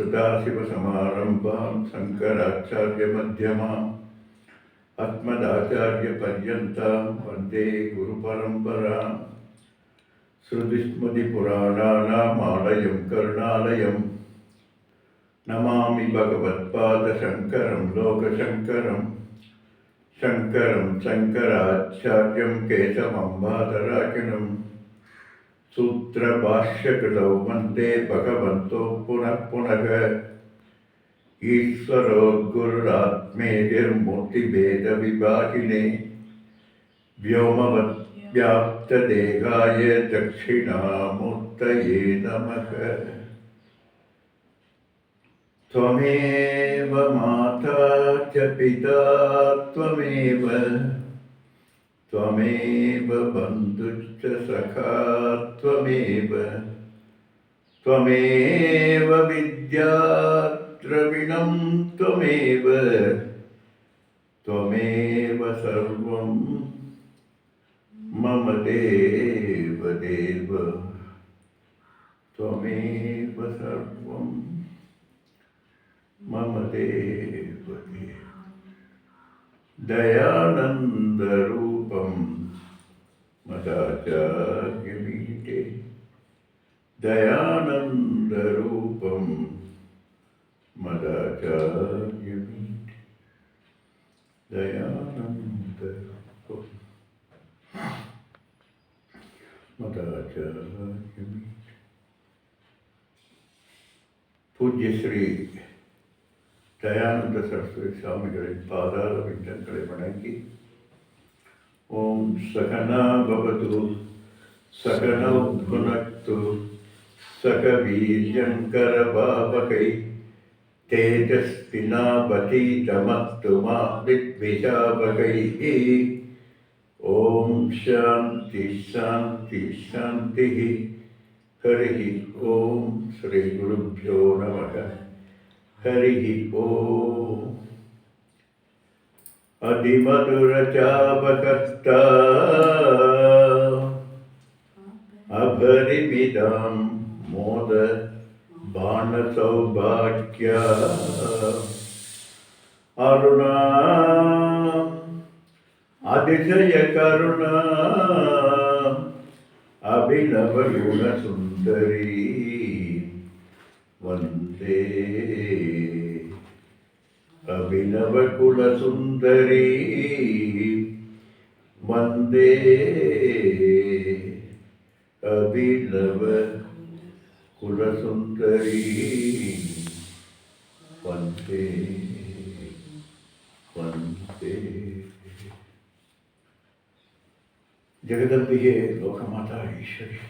सदाशिवसमारम्भां शङ्कराचार्यमध्यमाम् अस्मदाचार्यपर्यन्तां वन्दे गुरुपरम्पराम् श्रुतिस्मृतिपुराणानामालयं करुणालयं नमामि भगवत्पादशङ्करं लोकशङ्करं शङ्करं शङ्कराचार्यं केशवं बादरायणं सूत्रभाष्यकृतौ वन्दे भगवन्तो पुनः पुनः ईश्वरो गुरुरात्मेतिर्मूर्तिभेदविभागिने व्योमवद्व्याप्तदेहाय दक्षिणामूर्तये नमः। त्वमेव माता च पिता त्वमेव त्वमेव बन्धुश्च सखा त्वमेव त्वमेव विद्या द्रविणं त्वमेव त्वमेव सर्वं मम देव देव त्वमेव सर्वं मम देव देव। दयानन्दरूपं मदाचार्यमीटे दयानन्दरूपं मदाचार्यमीटे दयानन्दरूपं मदाचार्यमीटे। पूज्य श्री दयानंद सरस्वती स्वामिகளின் பாதார விந்தங்களை வணங்கி ஓம் சகனா பவது சகனௌ புனக்து சக வீர்யங்கரபாவகை தேஜஸ்வினாவதீதமஸ்து மா வித்விஷாவகை। ஓம் சாந்தி சாந்தி சாந்தி। ஹரி ஓம் ஸ்ரீ குருभ्यो நமः। हरिः ओम्। अधिमधुरचापकस्ता अभरिमिदं मोद बाणसौभाग्या अरुणा अतिशयकरुणा अभिनवगुणसुन्दरी वन्दे अभिनवकुलसुन्दरी वन्दे अभिनवकुलसुन्दरी वन्दे वन्दे। जगदम्बिके लोकमाता ईश्वरी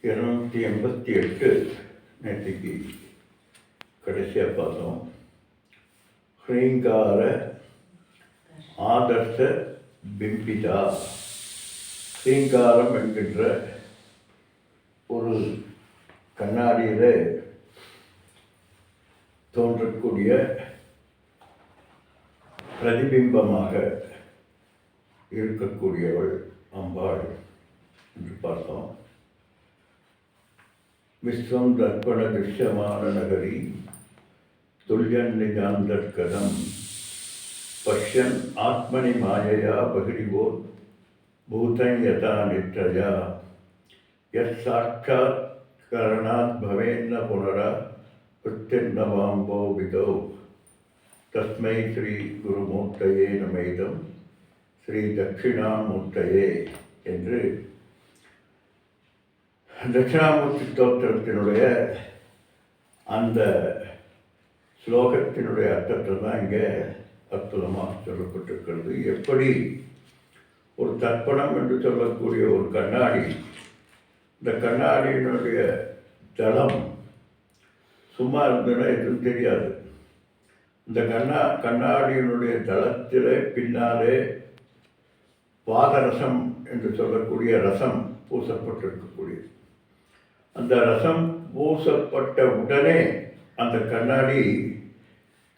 இருநூற்றி 88 நேற்றுக்கு கடைசியாக பார்த்தோம். ஹ்ரீங்கார ஆதர்ச பிம்பிதா. ஹ்ரீங்காரம் என்கின்ற ஒரு கண்ணாடியில் தோன்றக்கூடிய பிரதிபிம்பமாக இருக்கக்கூடியவள் அம்பாள் என்று பார்த்தோம். விஸ்வம் தர்ப்பண திருஷ்யமான நகரி துல்யன் நிஜாந்தர்கதம் பஷ்யன் ஆத்மனி மாயையா பகிரிவோர் பூதன் யதா நித்ரயா யத் சாட்சாத் கரணாத் பவேன்ன புனரா கிருத்திர்நவாம்போ விதோ தஸ்மை ஸ்ரீ குருமூர்த்தயே நமேதம் ஸ்ரீ தட்சிணாமூர்த்தயே என்று தட்சிணாமூர்த்தி ஸ்தோத்திரத்தினுடைய அந்த ஸ்லோகத்தினுடைய அர்த்தத்தை தான் இங்கே அற்புதமாக சொல்லப்பட்டிருக்கிறது. எப்படி ஒரு தர்ப்பணம் என்று சொல்லக்கூடிய ஒரு கண்ணாடி, இந்த கண்ணாடியினுடைய தளம் சும்மா இருந்ததுன்னா எதுவும் தெரியாது. இந்த கண்ணாடியினுடைய தளத்தில் பின்னாலே பாதரசம் என்று சொல்லக்கூடிய ரசம் பூசப்பட்டிருக்கக்கூடியது. அந்த ரசம் பூசப்பட்ட உடனே அந்த கண்ணாடி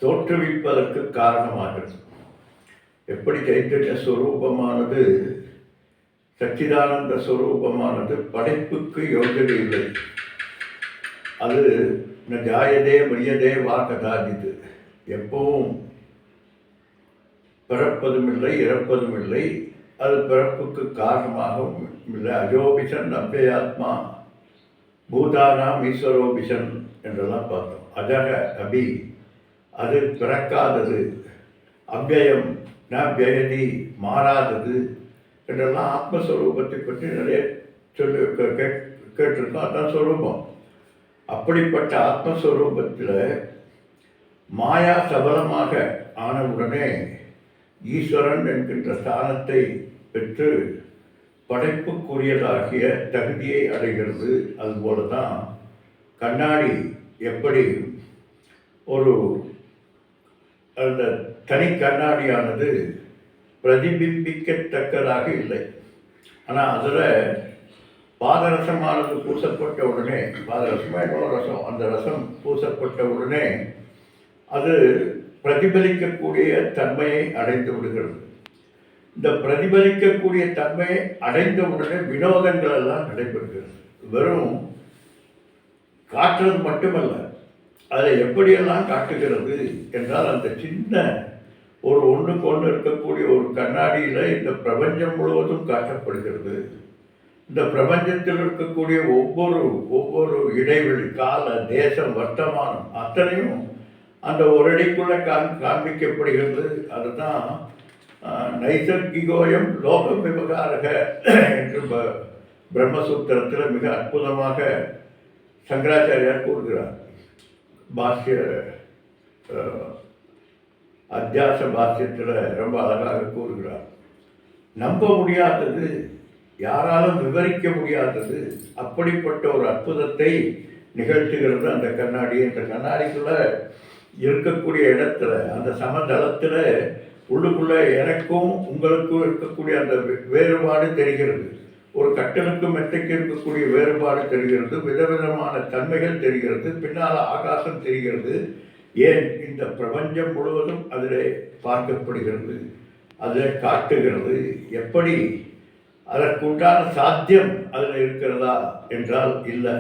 தோற்றுவிப்பதற்கு காரணமாகிறது. எப்படி சைத்தன்ய ஸ்வரூபமானது, சச்சிதானந்த ஸ்வரூபமானது படைப்புக்கு யோகியதை இல்லை. அது ஜாயதே மரியதே வா கதாஜிது, எப்பவும் பிறப்பதும் இல்லை இறப்பதும் இல்லை, அது பிறப்புக்கு காரணமாகவும் இல்லை. அஜோபிஷன் அவ்யயாத்மா பூதானாம் ஈஸ்வரோபிஷன் என்றெல்லாம் பார்த்தோம். அஜக அபி, அது பிறக்காதது, அவ்யயம் நவ்யயதி, மாறாதது என்றெல்லாம் ஆத்மஸ்வரூபத்தை பற்றி நிறைய கேட்டிருக்கோம். அதுதான் ஸ்வரூபம். அப்படிப்பட்ட ஆத்மஸ்வரூபத்தில் மாயா சபலமாக ஆனவுடனே ஈஸ்வரன் என்கின்ற ஸ்தானத்தை பெற்று படைப்புக்குரியதாகிய தகுதியை அடைகிறது. அதுபோல தான் கண்ணாடி எப்படி ஒரு அந்த தனி கண்ணாடியானது பிரதிபிம்பிக்கத்தக்கதாக இல்லை. ஆனால் அதில் பாதரசமானது பூசப்பட்ட உடனே, பாதரசமாக இன்னொரு ரசம், அந்த ரசம் பூசப்பட்ட உடனே அது பிரதிபலிக்கக்கூடிய தன்மையை அடைந்து விடுகிறது. இந்த பிரதிபலிக்கக்கூடிய தன்மையை அடைந்த உடனே வினோதங்கள் எல்லாம் நடைபெறுகிறது. வெறும் காட்டுறது மட்டுமல்ல, அதை எப்படியெல்லாம் காட்டுகிறது என்றால், அந்த சின்ன ஒரு ஒன்றுக்கு ஒன்று இருக்கக்கூடிய ஒரு கண்ணாடியில் இந்த பிரபஞ்சம் முழுவதும் காட்டப்படுகிறது. இந்த பிரபஞ்சத்தில் இருக்கக்கூடிய ஒவ்வொரு இடைவெளி, கால தேசம் வர்த்தமானம் அத்தனையும் அந்த ஒரு அடிக்குள்ளே காண்பிக்கப்படுகிறது. அதுதான் நைசர்கிகோயம் லோக விவகாரக என்று பிரம்மசூத்திரத்தில் மிக அற்புதமாக சங்கராச்சாரியார் கூறுகிறார். பாஷ்ய அத்தியாச பாஷ்யத்தில் ரொம்ப அழகாக கூறுகிறார். நம்ப முடியாதது, யாராலும் விவரிக்க முடியாதது, அப்படிப்பட்ட ஒரு அற்புதத்தை நிகழ்த்துகிறது அந்த கண்ணாடி. அந்த கண்ணாடிக்குள்ளே இருக்கக்கூடிய இடத்துல, அந்த சமதளத்தில் உள்ளுக்குள்ளே எனக்கும் உங்களுக்கும் இருக்கக்கூடிய அந்த வேறுபாடு தெரிகிறது. ஒரு கட்டலுக்கும் மெத்தைக்கு இருக்கக்கூடிய வேறுபாடு தெரிகிறது. விதவிதமான தன்மைகள் தெரிகிறது. பின்னால் ஆகாசம் தெரிகிறது. ஏன் இந்த பிரபஞ்சம் முழுவதும் அதில் பார்க்கப்படுகிறது, அதில் காட்டுகிறது. எப்படி அதற்குண்டான சாத்தியம் அதில் இருக்கிறதா என்றால் இல்லை.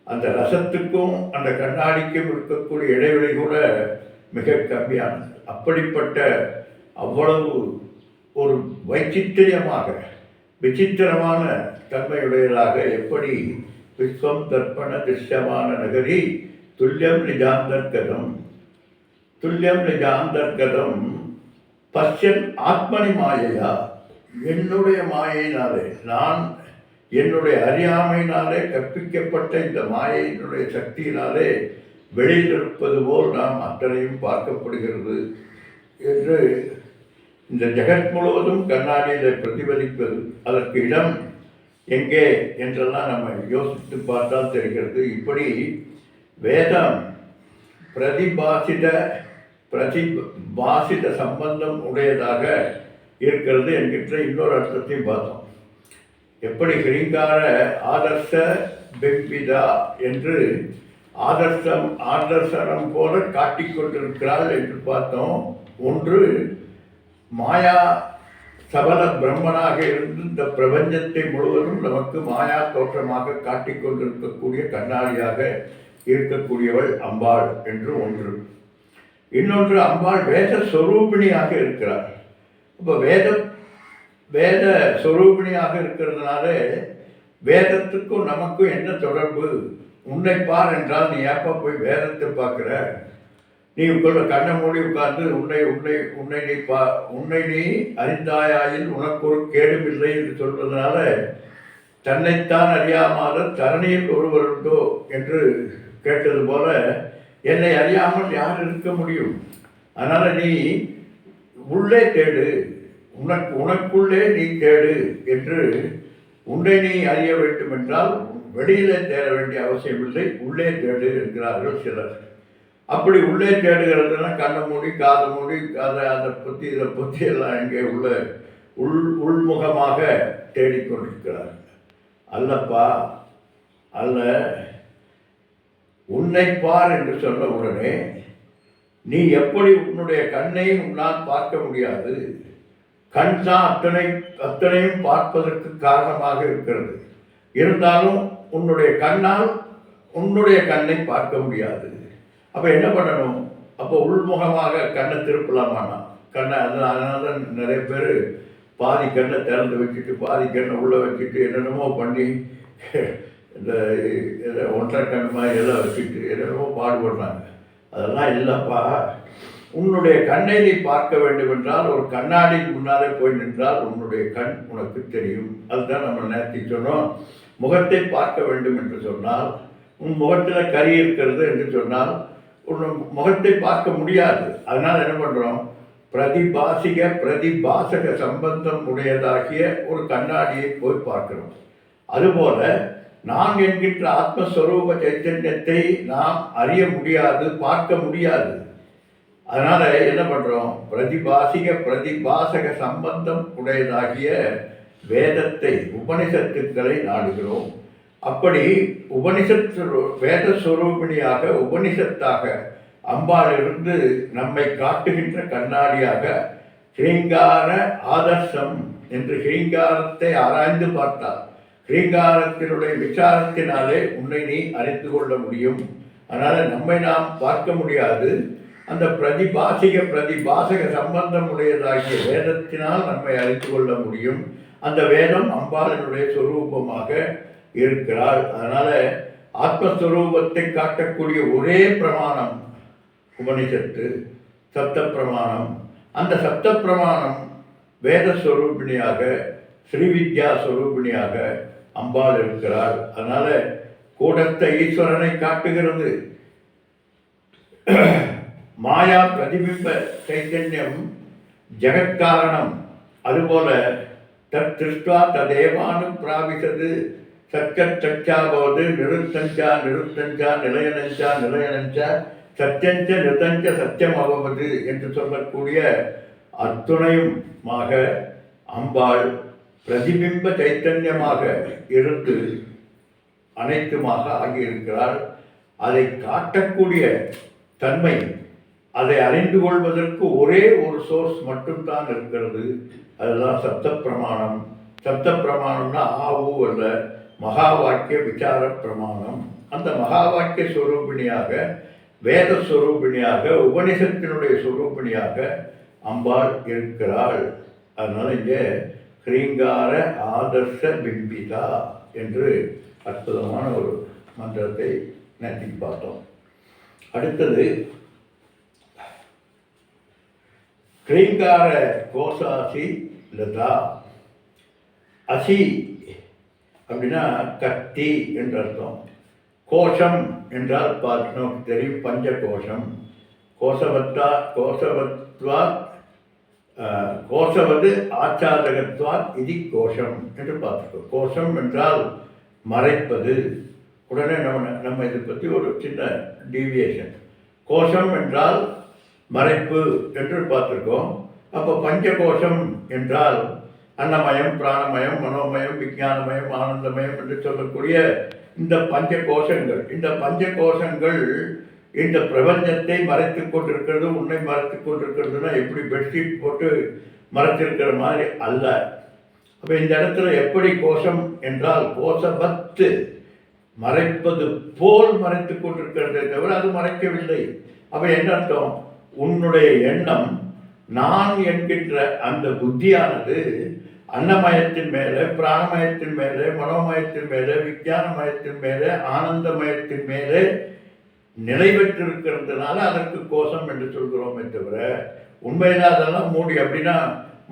அந்த ரசத்துக்கும் அந்த கண்ணாடிக்கும் இருக்கக்கூடிய இடைவெளி கூட மிக கம்மியானது. அப்படிப்பட்ட அவ்வளவு ஒரு வைச்சித்திரியமாக விசித்திரமான தன்மையுடையதாக எப்படி விஸ்வம் தர்ப்பண திருஷ்யமான நகரி துல்லியம் நிஜாந்தர்கதம், துல்லியம் நிஜாந்தர்கதம் பஷ்யன் ஆத்மனி மாயையா, என்னுடைய மாயையினாலே, நான் என்னுடைய அறியாமையினாலே கற்பிக்கப்பட்ட இந்த மாயையினுடைய சக்தியினாலே வெளியில் இருப்பது போல் நாம் அத்தனையும் பார்க்கப்படுகிறது என்று இந்த ஜெகத் முழுவதும் கண்ணாடியில் பிரதிபலிப்பது. அதற்கு இடம் எங்கே என்றெல்லாம் நம்ம யோசித்து பார்த்தால் தெரிகிறது. இப்படி வேதம் பிரதிபாசித சம்பந்தம் உடையதாக இருக்கிறது என்கின்ற இன்னொரு அர்த்தத்தையும் பார்த்தோம். எப்படி ஹிரிங்கார ஆதர்ச பிம்பிதா என்று ஆதர்சனம் போல காட்டிக்கொண்டிருக்கிறாள் என்று பார்த்தோம். ஒன்று, மாயா சபல பிரம்மனாக இருந்து இந்த பிரபஞ்சத்தை முழுவதும் நமக்கு மாயா தோற்றமாக காட்டிக்கொண்டிருக்கக்கூடிய கண்ணாடியாக இருக்கக்கூடியவள் அம்பாள் என்று ஒன்று. இன்னொன்று, அம்பாள் வேத ஸ்வரூபிணியாக இருக்கிறார். இப்போ வேத ஸ்வரூபிணியாக இருக்கிறதுனால வேதத்துக்கும் நமக்கும் என்ன தொடர்பு? உன்னை பார் என்றால் நீ ஏப்பா போய் வேதத்தை பார்க்குற? நீ உங்களோட கண்ணை மூடி உட்கார்ந்து உன்னை நீ அறிந்தாயாயில் உனக்கு ஒரு கேடுமில்லை என்று சொல்வதனால தன்னைத்தான் அறியாமல் தரணியில் ஒருவர் உண்டோ என்று கேட்டது போல என்னை அறியாமல் யார் இருக்க முடியும்? அதனால் நீ உள்ளே தேடு, உனக்குள்ளே நீ தேடு என்று உன்னை நீ அறிய வேண்டும் என்றால் வெளியிலே தேட வேண்டிய அவசியமில்லை, உள்ளே தேடு என்கிறார்கள் சிலர். அப்படி உள்ளே தேடுகிறதுனா கண்ணை மூடி காதை மூடி அதை பற்றி இதை பற்றி எல்லாம் இங்கே உள்முகமாக தேடிக்கொண்டிருக்கிறார்கள். அல்லப்பா அல்ல, உன்னை பார் என்று சொன்ன உடனே நீ எப்படி உன்னுடைய கண்ணை உன்னால் பார்க்க முடியாது. கண் தான் அத்தனையும் பார்ப்பதற்கு காரணமாக இருக்கிறது. இருந்தாலும் உன்னுடைய கண்ணால் உன்னுடைய கண்ணை பார்க்க முடியாது. அப்போ என்ன பண்ணணும்? அப்போ உள்முகமாக கண்ணை திருப்பலாமானா கண்ணை அதனால தான் நிறைய பேர் பாதி கண்ணை திறந்து வச்சுட்டு பாதி கண்ணை உள்ளே வச்சுட்டு என்னென்னமோ பண்ணி இந்த ஒன்றரை கண் மாதிரி எல்லாம் வச்சுட்டு என்னென்னமோ பாடுபடுறாங்க. அதெல்லாம் இல்லைப்பா, உன்னுடைய கண்ணை நீ பார்க்க வேண்டும் என்றால் ஒரு கண்ணாடிக்கு முன்னாலே போய் நின்றால் உன்னுடைய கண் உனக்கு தெரியும். அதுதான் நம்ம நேர்த்தி சொன்னோம். முகத்தை பார்க்க வேண்டும் என்று சொன்னால், உன் முகத்தில் கறி இருக்கிறது என்று சொன்னால் உன் முகத்தை பார்க்க முடியாது. அதனால் என்ன பண்ணுறோம்? பிரதிபாசக சம்பந்தம் உடையதாகிய ஒரு கண்ணாடியை போய் பார்க்கிறோம். அதுபோல நான் என்கின்ற ஆத்மஸ்வரூப சைத்தன்யத்தை நாம் அறிய முடியாது, பார்க்க முடியாது. அதனால் என்ன பண்ணுறோம்? பிரதிபாசக சம்பந்தம் உடையதாகிய வேதத்தை, உபனிஷத்துக்களை நாடுகிறோம். அப்படி வேதஸ்வரூபிணியாக உபனிஷத்தாக அம்பாளிலிருந்து நம்மை காட்டுகின்ற கண்ணாடியாக ஸ்ரீங்கார ஆதர்சம் என்று ஸ்ரீங்காரத்தை ஆராய்ந்து பார்த்தார். ஸ்ரீங்காரத்தினுடைய விசாரத்தினாலே உன்னை நீ அறிந்து கொள்ள முடியும். அதனால் நம்மை நாம் பார்க்க முடியாது. அந்த பிரதிபாசக சம்பந்தம் உடையதாகிய வேதத்தினால் நம்மை அறிந்து கொள்ள முடியும். அந்த வேதம் அம்பாளினுடைய சொரூபமாக இருக்கிறாள். அதனால் ஆத்மஸ்வரூபத்தை காட்டக்கூடிய ஒரே பிரமாணம் உபனிஷத்து, சப்த பிரமாணம். அந்த சப்த பிரமாணம் வேதஸ்வரூபிணியாக ஸ்ரீவித்யா ஸ்வரூபிணியாக அம்பாள் இருக்கிறாள். அதனால் கூடத்த ஈஸ்வரனை காட்டுகிறது. மாயா பிரதிபிம்ப சைத்தன்யம் ஜெகத்காரணம். அதுபோல தத் திருஷ்டுவா ததேவானு பிராபிசது சத்கச்சச்சாபவது நிருத்தஞ்சா நிலையனஞ்சா சத்தியஞ்ச நிருத்தஞ்ச சத்தியம் அவது என்று சொல்லக்கூடிய அத்துணையுமாக அம்பாள் பிரதிபிம்ப சைத்தன்யமாக இருந்து அனைத்துமாக ஆகியிருக்கிறாள். அதை காட்டக்கூடிய தன்மை, அதை அறிந்து கொள்வதற்கு ஒரே ஒரு சோர்ஸ் மட்டும்தான் இருக்கிறது. அதுதான் சப்த பிரமாணம். சப்த பிரமாணம்னா ஆவு அல்ல, மகா வாக்கிய விசார பிரமாணம். அந்த மகா வாக்கிய ஸ்வரூபிணியாக, வேத ஸ்வரூபிணியாக, உபனிஷத்தினுடைய ஸ்வரூபிணியாக அம்பாள் இருக்கிறாள். அதனால் இங்கே ஸ்ரீங்கார ஆதர்ஷ பிம்பிதா என்று அற்புதமான ஒரு மந்திரத்தை நேற்று பார்த்தோம். அடுத்தது ஸ்ரீங்கார கோசாசி லதா. அசி அப்படின்னா கத்தி என்று அர்த்தம். கோஷம் என்றால் நமக்கு தெரியும், பஞ்ச கோஷம். கோஷவது ஆச்சாதகத்வாத் இது கோஷம் என்று பார்த்துக்கோ. கோஷம் என்றால் மறைப்பது. உடனே நம்ம இதை பற்றி ஒரு சின்ன டீவியேஷன். கோஷம் என்றால் மறைப்பு என்று பார்த்துருக்கோம். அப்போ பஞ்சகோஷம் என்றால் அன்னமயம், பிராணமயம், மனோமயம், விஞ்ஞானமயம், ஆனந்தமயம் என்று சொல்லக்கூடிய இந்த பஞ்ச கோஷங்கள். இந்த பஞ்ச கோஷங்கள் இந்த பிரபஞ்சத்தை மறைத்து கொண்டிருக்கிறது. உன்னை மறைத்து கொண்டிருக்கிறதுனா எப்படி பெட்ஷீட் போட்டு மறைத்திருக்கிற மாதிரி அல்ல. அப்போ இந்த இடத்துல எப்படி கோஷம் என்றால் கோஷபத்து, மறைப்பது போல் மறைத்து கொண்டிருக்கிறதே தவிர அது மறைக்கவில்லை. அப்போ என்ன அர்த்தம்? உன்னுடைய எண்ணம், நான் என்கின்ற அந்த புத்தியானது அன்னமயத்தின் மேலே, பிராணமயத்தின் மேலே, மனோமயத்தின் மேலே, விஞ்ஞானமயத்தின் மேலே, ஆனந்தமயத்தின் மேலே நிலை பெற்றிருக்கிறதுனால அதற்கு கோஷம் என்று சொல்கிறோமே தவிர உண்மையில் அதெல்லாம் மூடி. அப்படின்னா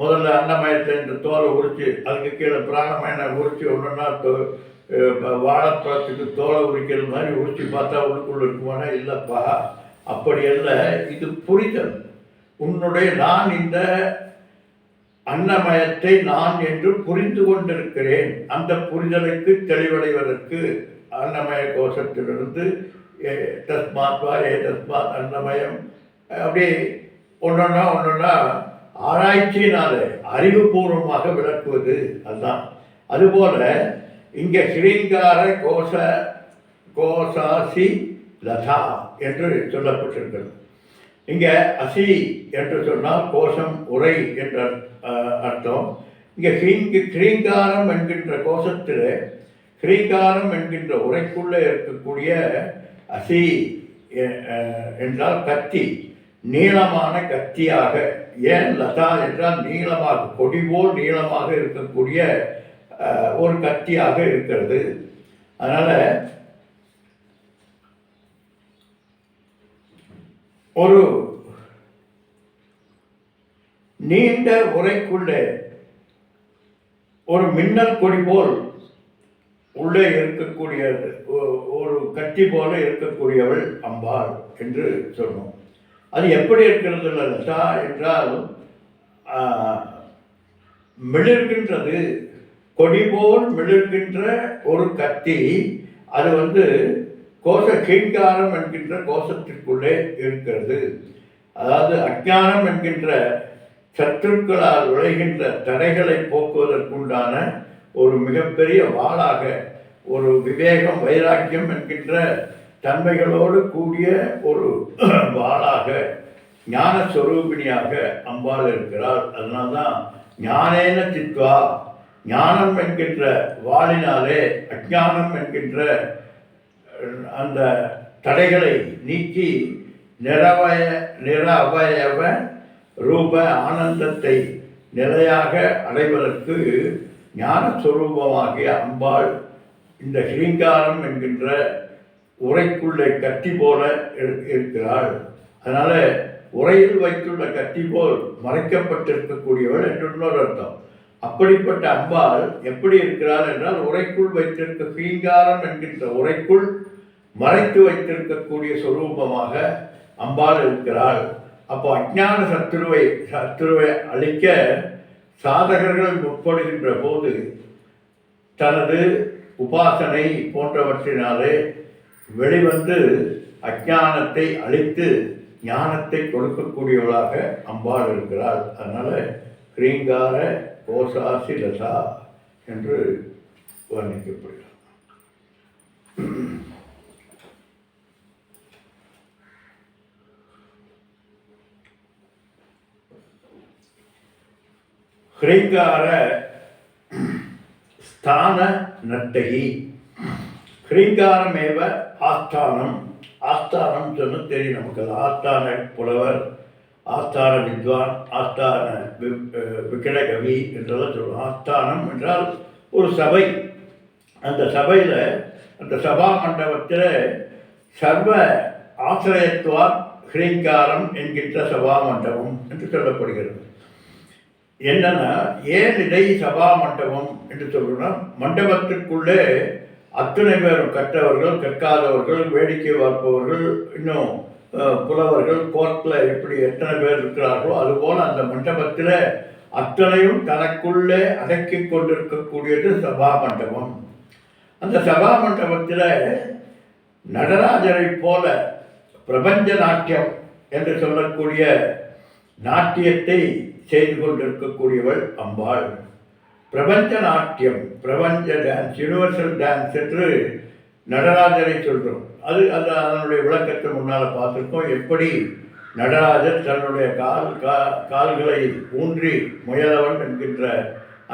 முதல்ல அன்னமயத்தை இந்த தோலை உரித்து அதுக்கு கீழே பிராணமயனை உரித்து ஒன்றுன்னா வாழைப்பழத்துக்கு தோலை உரிக்கிற மாதிரி உரிச்சு பார்த்தா உள்ளுக்குள்ள இருக்குமானா இல்லைப்பா, அப்படி அல்ல. இது புரிதல். உன்னுடைய நான் இந்த அன்னமயத்தை நான் என்று புரிந்து கொண்டிருக்கிறேன். அந்த புரிதலுக்கு தெளிவடைவதற்கு அன்னமய கோஷத்திலிருந்து தஸ்மாத் வா தஸ்மாத் அன்னமயம் அப்படியே ஒன்றொன்னா ஆராய்ச்சியினால அறிவுபூர்வமாக விளக்குவது அதுதான். அதுபோல இங்கே ஸ்ரீங்கார கோசாசி லதா என்று சொல்லப்பட்டிருக்கிறது. இங்கே அசி என்று சொன்னால் கோஷம் உரை என்ற அர்த்தம். இங்கே ஸ்ரீங்காரம் என்கின்ற கோஷத்தில் ஸ்ரீங்காரம் என்கின்ற உரைக்குள்ளே இருக்கக்கூடிய அசி என்றால் கத்தி, நீளமான கத்தியாக. ஏன் லதா என்றால் நீளமாக, கொடி போல் நீளமாக இருக்கக்கூடிய ஒரு கத்தியாக இருக்கிறது. அதனால் ஒரு நீண்ட உரைக்குள்ளே ஒரு மின்னல் கொடி போல் உள்ளே இருக்கக்கூடிய ஒரு கத்தி போல இருக்கக்கூடியவள் அம்பாள் என்று சொன்னோம். அது எப்படி இருக்கிறது லதா என்றால் மிளிர்கின்றது, கொடி போல் மிளிர்கின்ற ஒரு கத்தி. அது கீழ்காரம் என்கின்ற கோஷத்திற்குள்ளே இருக்கிறது. அதாவது அஞ்ஞானம் என்கின்ற சத்துருக்களால் விளைகின்ற தடைகளை போக்குவதற்குண்டான ஒரு மிகப்பெரிய வாளாக, ஒரு விவேகம் வைராக்கியம் என்கின்ற தன்மைகளோடு கூடிய ஒரு வாளாக, ஞான ஸ்வரூபிணியாக அம்பாள் இருக்கிறாள். அதனால்தான் ஞானேன சித்வா, ஞானம் என்கின்ற வாளினாலே அஞ்ஞானம் என்கின்ற அந்த தடைகளை நீக்கி நிற அவயவ ரூப ஆனந்தத்தை நிலையாக அடைவதற்கு ஞானஸ்வரூபமாகிய அம்பாள் இந்த ஸ்ரீங்காரம் என்கின்ற உரைக்குள்ளே கத்தி போல இருக்கிறாள். அதனால உரையில் வைத்துள்ள கத்தி போல் மறைக்கப்பட்டிருக்கக்கூடியவள் என்று இன்னொரு அர்த்தம். அப்படிப்பட்ட அம்பாள் எப்படி இருக்கிறாள் என்றால், உரைக்குள் வைத்திருக்க ஸ்ரீங்காரம் என்கின்ற உரைக்குள் மறைத்து வைத்திருக்கக்கூடிய சொரூபமாக அம்பாள் இருக்கிறாள். அப்போ அஞ்ஞான சத்துருவை அழிக்க சாதகர்கள் முற்படுகின்ற போது தனது உபாசனை போன்றவற்றினாலே வெளிவந்து அஞ்ஞானத்தை அழித்து ஞானத்தை கொடுக்கக்கூடியவளாக அம்பாள் இருக்கிறாள். அதனால ஸ்ரீங்கார கோசாசி லதா என்று வர்ணிக்கப்படுகிறார். ஸ்ரீங்கார ஸ்தான நர்த்தகி. ஸ்ரீங்காரமேவ ஆஸ்தானம். ஆஸ்தானம் சொன்ன தெரியும் நமக்கு. ஆஸ்தான புலவர், ஆஸ்தான வித்வான், ஆஸ்தான விக்கிரகவி என்றெல்லாம் சொல்லுவோம். ஆஸ்தானம் என்றால் ஒரு சபை. அந்த சபையில், அந்த சபா மண்டபத்தில் சர்வ ஆசிரியத்துவார் ஸ்ரீங்காரம் என்கின்ற சபா மண்டபம் என்று சொல்லப்படுகிறது. என்னன்னா, ஏன் இதை சபா மண்டபம் என்று சொல்றோம்னா, மண்டபத்திற்குள்ளே அத்தனை பேரும் கற்றவர்கள், கற்காதவர்கள், வேடிக்கை பார்ப்பவர்கள், இன்னும் புலவர்கள், கோர்ட்டில் எப்படி எத்தனை பேர் இருக்கிறார்களோ அதுபோல் அந்த மண்டபத்தில் அத்தனையும் தனக்குள்ளே அடக்கி கொண்டிருக்கக்கூடியது சபா மண்டபம். அந்த சபா மண்டபத்தில் நடராஜரை போல பிரபஞ்ச நாட்டியம் என்று சொல்லக்கூடிய நாட்டியத்தை செய்து கொண்டிருக்கக்கூடியவள் அம்பாள். பிரபஞ்ச நாட்டியம், பிரபஞ்ச டான்ஸ், யூனிவர்சல் டான்ஸ் என்று நடராஜரை சொல்கிறோம். அதனுடைய விளக்கத்தை முன்னால் பார்த்துருக்கோம். எப்படி நடராஜர் தன்னுடைய கால்களை ஊன்றி, முயலவன் என்கின்ற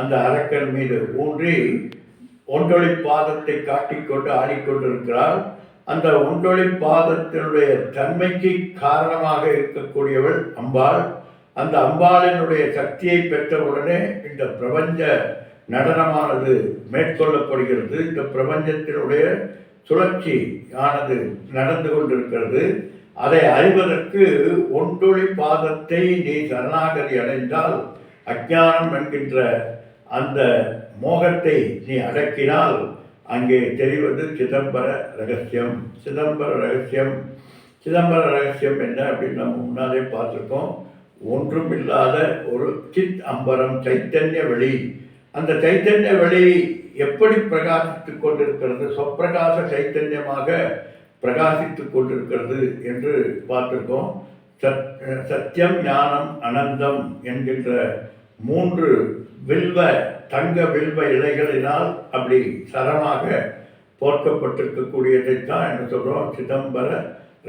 அந்த அரக்கன் மீது ஊன்றி ஒன்றொளி பாதத்தை காட்டிக்கொண்டு ஆடிக்கொண்டிருக்கிறார். அந்த ஒன்றொளி பாதத்தினுடைய தன்மைக்கு காரணமாக இருக்கக்கூடியவள் அம்பாள். அந்த அம்பாளினுடைய சக்தியை பெற்றவுடனே இந்த பிரபஞ்ச நடனமானது மேற்கொள்ளப்படுகிறது. இந்த பிரபஞ்சத்தினுடைய சுழற்சி ஆனது நடந்து கொண்டிருக்கிறது. அதை அறிவதற்கு ஒன்றொளி பாதத்தை நீ சரணாகதி அடைந்தால், அஞ்ஞானம் என்கின்ற அந்த மோகத்தை நீ அடக்கினால், அங்கே தெரிவது சிதம்பர ரகசியம். சிதம்பர ரகசியம் என்ன அப்படின்னு நம்ம முன்னாலே பார்த்துருக்கோம். ஒன்றும் இல்லாத ஒரு சித் அம்பரம், சைத்தன்ய வெளி. அந்த சைத்தன்ய வெளி எப்படி பிரகாசித்துக் கொண்டிருக்கிறது, சொப்பிரகாச சைத்தன்யமாக பிரகாசித்துக் கொண்டிருக்கிறது என்று பார்த்திருக்கோம். சத்தியம், ஞானம், அனந்தம் என்கின்ற 3 தங்க வில்வ இலைகளினால் அப்படி சரமாக போர்க்கப்பட்டிருக்கக்கூடியதைத்தான் என்ன சொல்கிறோம், சிதம்பர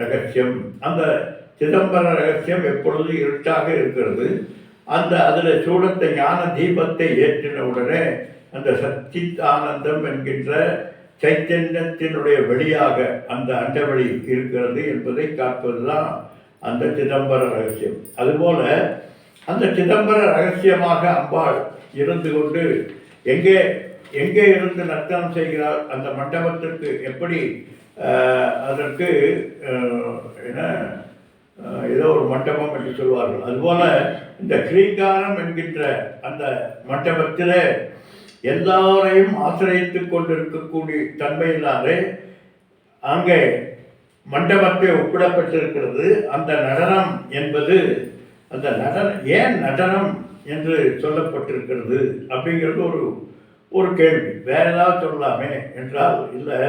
ரகசியம். அந்த சிதம்பர ரகசியம் எப்பொழுது இருட்டாக இருக்கிறது. அதில் சூடத்தை ஞான தீபத்தை ஏற்றின உடனே அந்த சச்சித் ஆனந்தம் என்கின்ற சைத்தன்யத்தினுடைய வெளியாக அந்த அண்டவெளி இருக்கிறது என்பதை காப்பதுதான் அந்த சிதம்பர ரகசியம். அதுபோல அந்த சிதம்பர ரகசியமாக அம்பாள் இருந்து கொண்டு எங்கே எங்கே இருந்து நர்த்தனம் செய்கிறார், அந்த மண்டபத்திற்கு எப்படி அதற்கு என்ன ஏதோ ஒரு மண்டபம் என்று சொல்வார்கள். அதுபோல இந்த கிரீங்காரம் என்கின்ற அந்த மண்டபத்தில் எல்லாரையும் ஆசிரியத்துக் கொண்டிருக்கக்கூடிய தன்மையினாலே அங்கே மண்டபத்தை ஒப்பிடப்பட்டிருக்கிறது. அந்த நடனம் என்பது அந்த ஏன் நடனம் என்று சொல்லப்பட்டிருக்கிறது அப்படிங்கிறது ஒரு கேள்வி. வேற ஏதாவது சொல்லலாமே என்றால் இல்லை,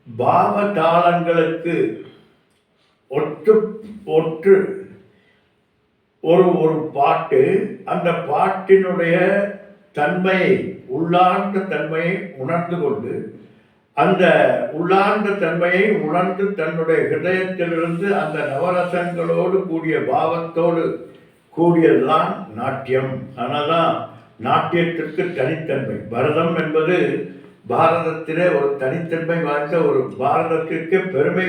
பாவ தாளங்களுக்கு ஒற்று ஒரு பாட்டு, அந்த பாட்டினுடைய தன்மையை, உள்ளார்ந்த தன்மையை உணர்ந்து கொண்டு, அந்த உள்ளார்ந்த தன்மையை உணர்ந்து தன்னுடைய ஹிருதயத்திலிருந்து அந்த நவரசங்களோடு கூடிய பாவத்தோடு கூடியதுதான் நாட்டியம். அதனால்தான் நாட்டியத்திற்கு தனித்தன்மை. பரதம் என்பது பாரதத்திலே ஒரு தனித்தன்மை வாய்ந்த, ஒரு பாரதத்திற்கு பெருமை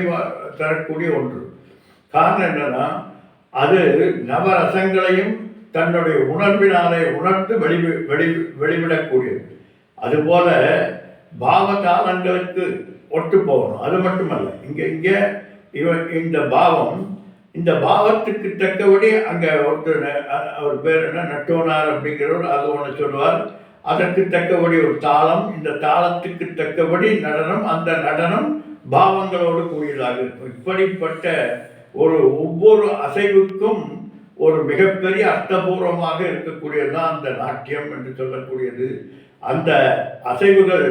தரக்கூடிய ஒன்று. காரணம் என்னன்னா, அது நவரசங்களையும் தன்னுடைய உணர்வினாலே உணர்ந்து வெளிவிடக்கூடியது. அதுபோல பாவகாலங்களுக்கு ஒட்டு போகணும். அது மட்டுமல்ல, இங்கே இந்த பாவத்துக்கு தக்கபடி அங்கே ஒருத்தர், அவர் பேர் என்ன, நட்டோனார் அப்படிங்கிறவர், அது ஒன்று சொல்லுவார். அதற்கு தக்கபடி ஒரு தாளம், இந்த தாளத்துக்கு தக்கபடி நடனம், அந்த நடனம் பாவங்களோடு கூடியதாக இருக்கும். இப்படிப்பட்ட ஒவ்வொரு அசைவுக்கும் ஒரு மிகப்பெரிய அர்த்தபூர்வமாக இருக்கக்கூடியதுதான் அந்த நாட்டியம் என்று சொல்லக்கூடியது. அந்த அசைவுகள்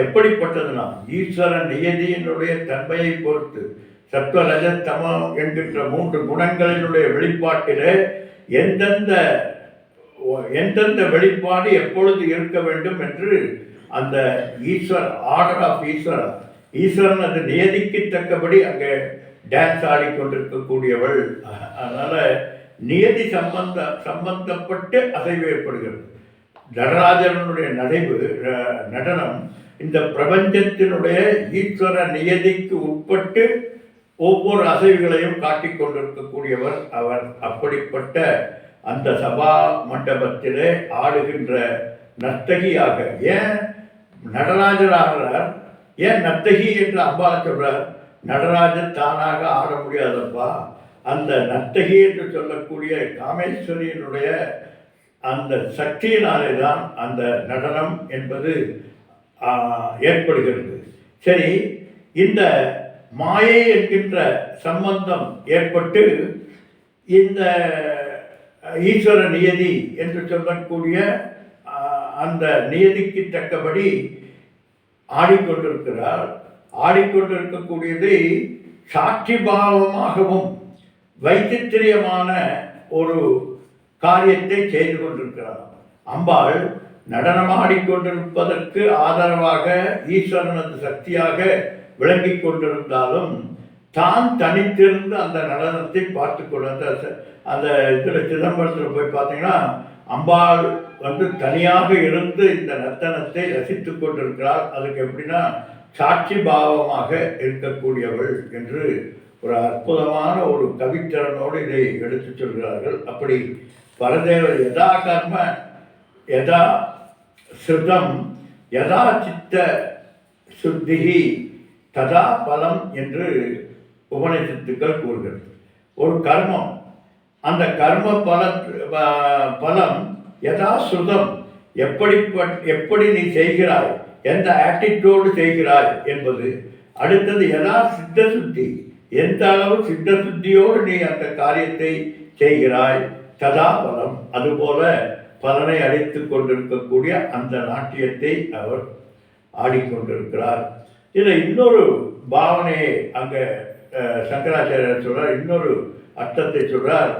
எப்படிப்பட்டதுனா, ஈஸ்வர நியதியினுடைய தன்மையை பொறுத்து சத்வரஜ தமம் என்கின்ற 3 குணங்களினுடைய வெளிப்பாட்டிலே எந்தெந்த வெளிப்பாடு எப்பொழுது இருக்க வேண்டும் என்று அந்த ஆர்டர் ஆஃப் ஈஸ்வரன் அது நியதிக்கு தக்கபடி அங்கே டான்ஸ் ஆடிக்கொண்டிருக்கக்கூடியவள். அதனால நியதி சம்பந்தப்பட்டு அசைவு ஏற்படுகிறது. நடராஜனுடைய நடனம் இந்த பிரபஞ்சத்தினுடைய ஈஸ்வர நியதிக்கு உட்பட்டு ஒவ்வொரு அசைவுகளையும் காட்டிக் கொண்டிருக்கக்கூடியவர் அவர். அப்படிப்பட்ட அந்த சபா மண்டபத்திலே ஆடுகின்ற நர்த்தகியாக ஏன் நடராஜர் ஆடுறார், ஏன் நர்த்தகி என்று அம்பாளை சொல்றார்? நடராஜர் தானாக ஆட முடியாதப்பா, அந்த நர்த்தகி என்று சொல்லக்கூடிய காமேஸ்வரியினுடைய அந்த சக்தியினாலே தான் அந்த நடனம் என்பது ஏற்படுகிறது. சரி, இந்த மாயை என்கின்ற சம்பந்தம் ஏற்பட்டு இந்த ஈஸ்வர நியதி என்று சொல்லக்கூடிய அந்த நியதிக்கு தக்கபடி ஆடிக்கொண்டிருக்கிறார். ஆடிக்கொண்டிருக்கக்கூடியதை சாட்சி பாவமாகவும் வைச்சித்திரியமான ஒரு காரியத்தை செய்து கொண்டிருக்கிறார். அம்பாள் நடனமாடிக்கொண்டிருப்பதற்கு ஆதரவாக ஈஸ்வரனது சக்தியாக விளங்கி கொண்டிருந்தாலும் தான் தனித்திருந்து அந்த நடனத்தை பார்த்து கொண்டு அந்த இதில் சிதம்பரத்தில் போய் பார்த்தீங்கன்னா அம்பாள் தனியாக இருந்து இந்த நர்த்தனத்தை ரசித்து கொண்டிருக்கிறாள். அதுக்கு எப்படின்னா சாட்சி பாவமாக இருக்கக்கூடியவள் என்று ஒரு அற்புதமான ஒரு கவித்திறனோடு இதை எடுத்து சொல்கிறார்கள். அப்படி பரதேவர் யதா கர்ம யதா ஸ்ருதம் யதா சித்த சுத்திகி ததா பலம் என்று உபநிஷத்துக்கள் கூறுகிறது. ஒரு கர்மம், அந்த கர்ம பலம் யதா ஸ்ருதம், எப்படி நீ செய்கிறாய், எந்த ஆட்டிடியூடு செய்கிறாய் என்பது. அடுத்தது எதா சித்த சுத்தி, எந்த அளவு சித்த சுத்தியோடு நீ அந்த காரியத்தை செய்கிறாய். ததா பலம், அதுபோல பலனை அளித்து கொண்டிருக்கக்கூடிய அந்த நாட்டியத்தை அவர் ஆடிக்கொண்டிருக்கிறார். இதில் இன்னொரு பாவனையை அங்கே சங்கராச்சாரியர் சொல்றார், இன்னொரு அர்த்தத்தை சொல்றார்.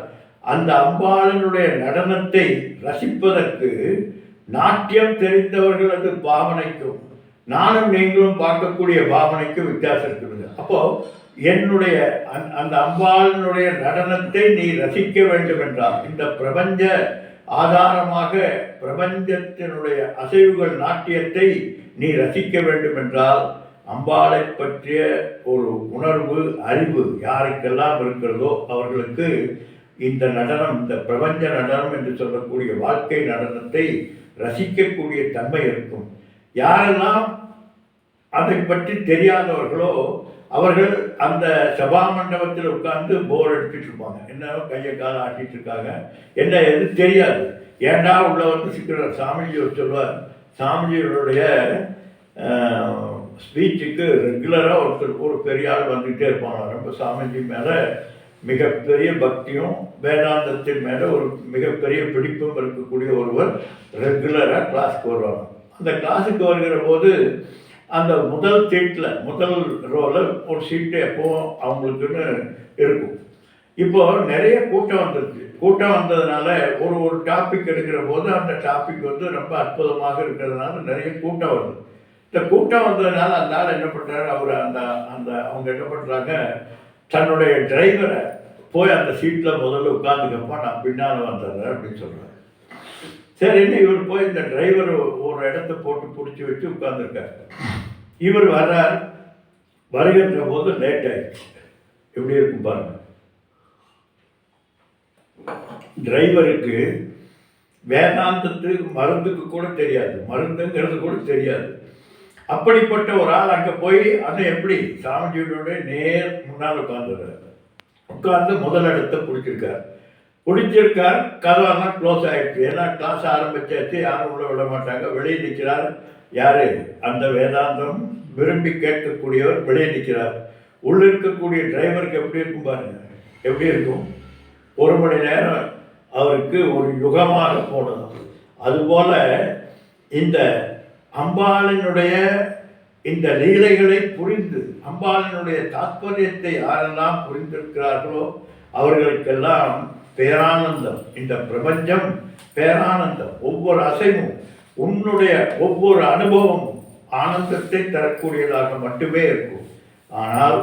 அந்த அம்பாளனுடைய நடனத்தை ரசிப்பதற்கு நாட்டியம் தெரிந்தவர்களது பாவனைக்கும் நானும் நீங்களும் பார்க்கக்கூடிய பாவனைக்கும் வித்தியாசம் இருக்குது. அப்போ என்னுடைய அந்த அம்பாளனுடைய நடனத்தை நீ ரசிக்க வேண்டும் என்றால், இந்த பிரபஞ்ச ஆதாரமாக பிரபஞ்சத்தினுடைய அசைவுகள் நாட்டியத்தை நீ ரசிக்க வேண்டும் என்றால், அம்பாளை பற்றிய ஒரு உணர்வு அறிவு யாருக்கெல்லாம் இருக்கிறதோ அவர்களுக்கு இந்த நடனம், இந்த பிரபஞ்ச நடனம் என்று சொல்லக்கூடிய வாழ்க்கை நடனத்தை ரசிக்கக்கூடிய தன்மை இருக்கும். யாரெல்லாம் அதை பற்றி தெரியாதவர்களோ அவர்கள் அந்த சபா மண்டபத்தில் உட்கார்ந்து போர் அடிச்சுட்டு இருப்பாங்க. என்ன கையை காலை ஆட்டிட்டு இருக்காங்க, என்ன எது தெரியாது. ஏண்டா உள்ள வந்து சிக்கிறார். சாமிஜி சொல்வார், சாமிஜியோடைய ஸ்பீச்சுக்கு ரெகுலராக ஒரு பெரிய ஆள் வந்துகிட்டே இருப்பாங்க. ரொம்ப சாமிஜி மேலே மிகப்பெரிய பக்தியும் வேதாந்தத்தின் மேலே ஒரு மிகப்பெரிய பிடிப்பும் இருக்கக்கூடிய ஒருவர் ரெகுலராக கிளாஸுக்கு வருவாங்க. அந்த கிளாஸுக்கு வருகிற போது அந்த முதல் சீட்டில், முதல் ரோவில் ஒரு சீட்டு எப்போவும் அவங்களுக்குன்னு இருக்கும். இப்போது நிறைய கூட்டம் வந்துருச்சு. கூட்டம் வந்ததுனால ஒரு டாபிக் எடுக்கிற போது அந்த டாபிக் வந்து ரொம்ப அற்புதமாக இருக்கிறதுனால நிறைய கூட்டம் வருது. இந்த கூட்டம் வந்ததுனால அந்த ஆள் என்ன பண்ணுறாரு, அவர் அவங்க என்ன பண்ணுறாங்க, தன்னுடைய டிரைவரை போய் அந்த சீட்டில் முதல்ல உட்காந்துக்கப்பா, நான் பின்னால் வந்துடுறேன் அப்படின்னு சொல்கிறார். சரின்னு இவர் போய் இந்த டிரைவர் ஒரு இடத்த போட்டு பிடிச்சி வச்சு உட்காந்துருக்காரு. இவர் வர்றார். வருகின்ற போது லேட் ஆயிடுச்சு. எப்படி இருக்கும் பாருங்க. டிரைவருக்கு வேதாந்தத்துக்கு மருந்துக்கு கூட தெரியாது, மருந்துங்கிறது கூட தெரியாது. அப்படிப்பட்ட ஒரு ஆள் அங்கே போய் அதை எப்படி சாமிஜியோட நேர் முன்னால் உட்காந்துடுறாரு. உட்காந்து முதல் இடத்தை பிடிச்சிருக்கார். கதவெல்லாம் க்ளோஸ் ஆகிடுச்சு. ஏன்னா கிளாஸ் ஆரம்பிச்சாச்சு, யாரும் உள்ள விட மாட்டாங்க. வெளியே நிற்கிறார். யார்? அந்த வேதாந்தம் விரும்பி கேட்கக்கூடியவர் வெளியே நிற்கிறார். உள்ளே இருக்கக்கூடிய டிரைவருக்கு எப்படி இருக்கும் பாருங்க, எப்படி இருக்கும். 1 மணி நேரம் அவருக்கு ஒரு யுகமாக போனது. அதுபோல இந்த அம்பாளினுடைய இந்த லீலைகளை புரிந்து அம்பாளினுடைய தாற்பயத்தை யாரெல்லாம் புரிந்திருக்கிறார்களோ அவர்களுக்கெல்லாம் பேரானந்தம். இந்த பிரபஞ்சம் பேரானந்தம். ஒவ்வொரு அசைவும், உன்னுடைய ஒவ்வொரு அனுபவமும் ஆனந்தத்தை தரக்கூடியதாக மட்டுமே இருக்கும். ஆனால்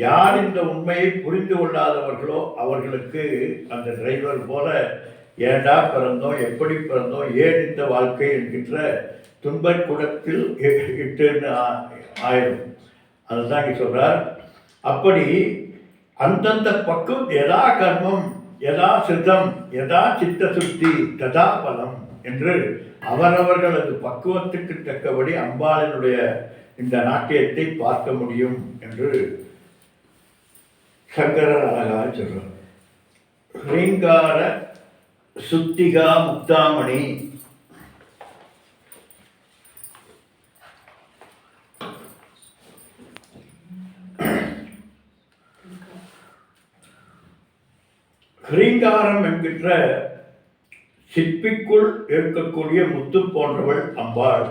யார் இந்த உண்மையை புரிந்து கொள்ளாதவர்களோ அவர்களுக்கு அந்த டிரைவர் போல ஏண்டா பிறந்தோம், எப்படி பிறந்தோம், ஏன் இந்த வாழ்க்கை என்கின்ற துன்பக் குடத்தில் இட்டுன்னு ஆயிடும். அதுதான் இங்கே சொல்றார். அப்படி அந்தந்த பக்கம் எதா கர்மம் யதா சித்தம் யதா சித்த சுத்தி ததா பலம் என்று அவரவர்களது பக்குவத்துக்கு தக்கபடி அம்பாளினுடைய இந்த நாட்டியத்தை பார்க்க முடியும் என்று சங்கரர் அழகாக சொல்றார். ஸ்ரீங்கார சுத்திகா முக்தாமணி ஸ்ரீங்காரம் என்கின்ற சிற்பிக்குள் இருக்கக்கூடிய முத்து போன்றவள் அம்பாள்.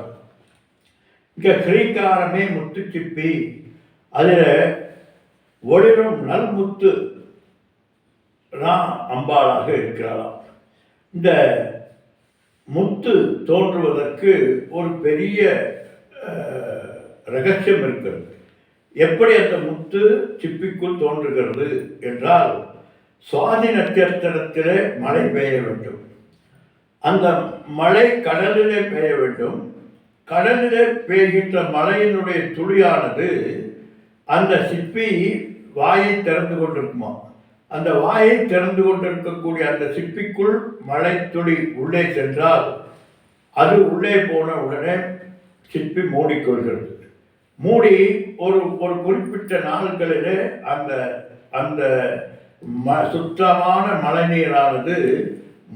இங்கே ஸ்ரீங்காரமே முத்து சிப்பி, அதில் ஒளிரும் நல்முத்து அம்பாளாக இருக்கிறாளாம். இந்த முத்து தோன்றுவதற்கு ஒரு பெரிய ரகசியம் இருக்கிறது. எப்படி அந்த முத்து சிப்பிக்குள் தோன்றுகிறது என்றால், சுவாதி நட்சத்திரத்திலே மழை பெய்ய வேண்டும். அந்த மழை கடலிலே பெய்ய வேண்டும். கடலிலே பெய்கின்ற மழையினுடைய துளியானது அந்த சிப்பி வாயை திறந்து கொண்டிருக்குமா, அந்த வாயை திறந்து கொண்டிருக்கக்கூடிய அந்த சிப்பிக்குள் மழை துளி உள்ளே சென்றால் அது உள்ளே போன உடனே சிப்பி மூடிக்கொள்கிறது. மூடி ஒரு குறிப்பிட்ட நாட்களிலே அந்த அந்த சுத்தமான மழைநீரானது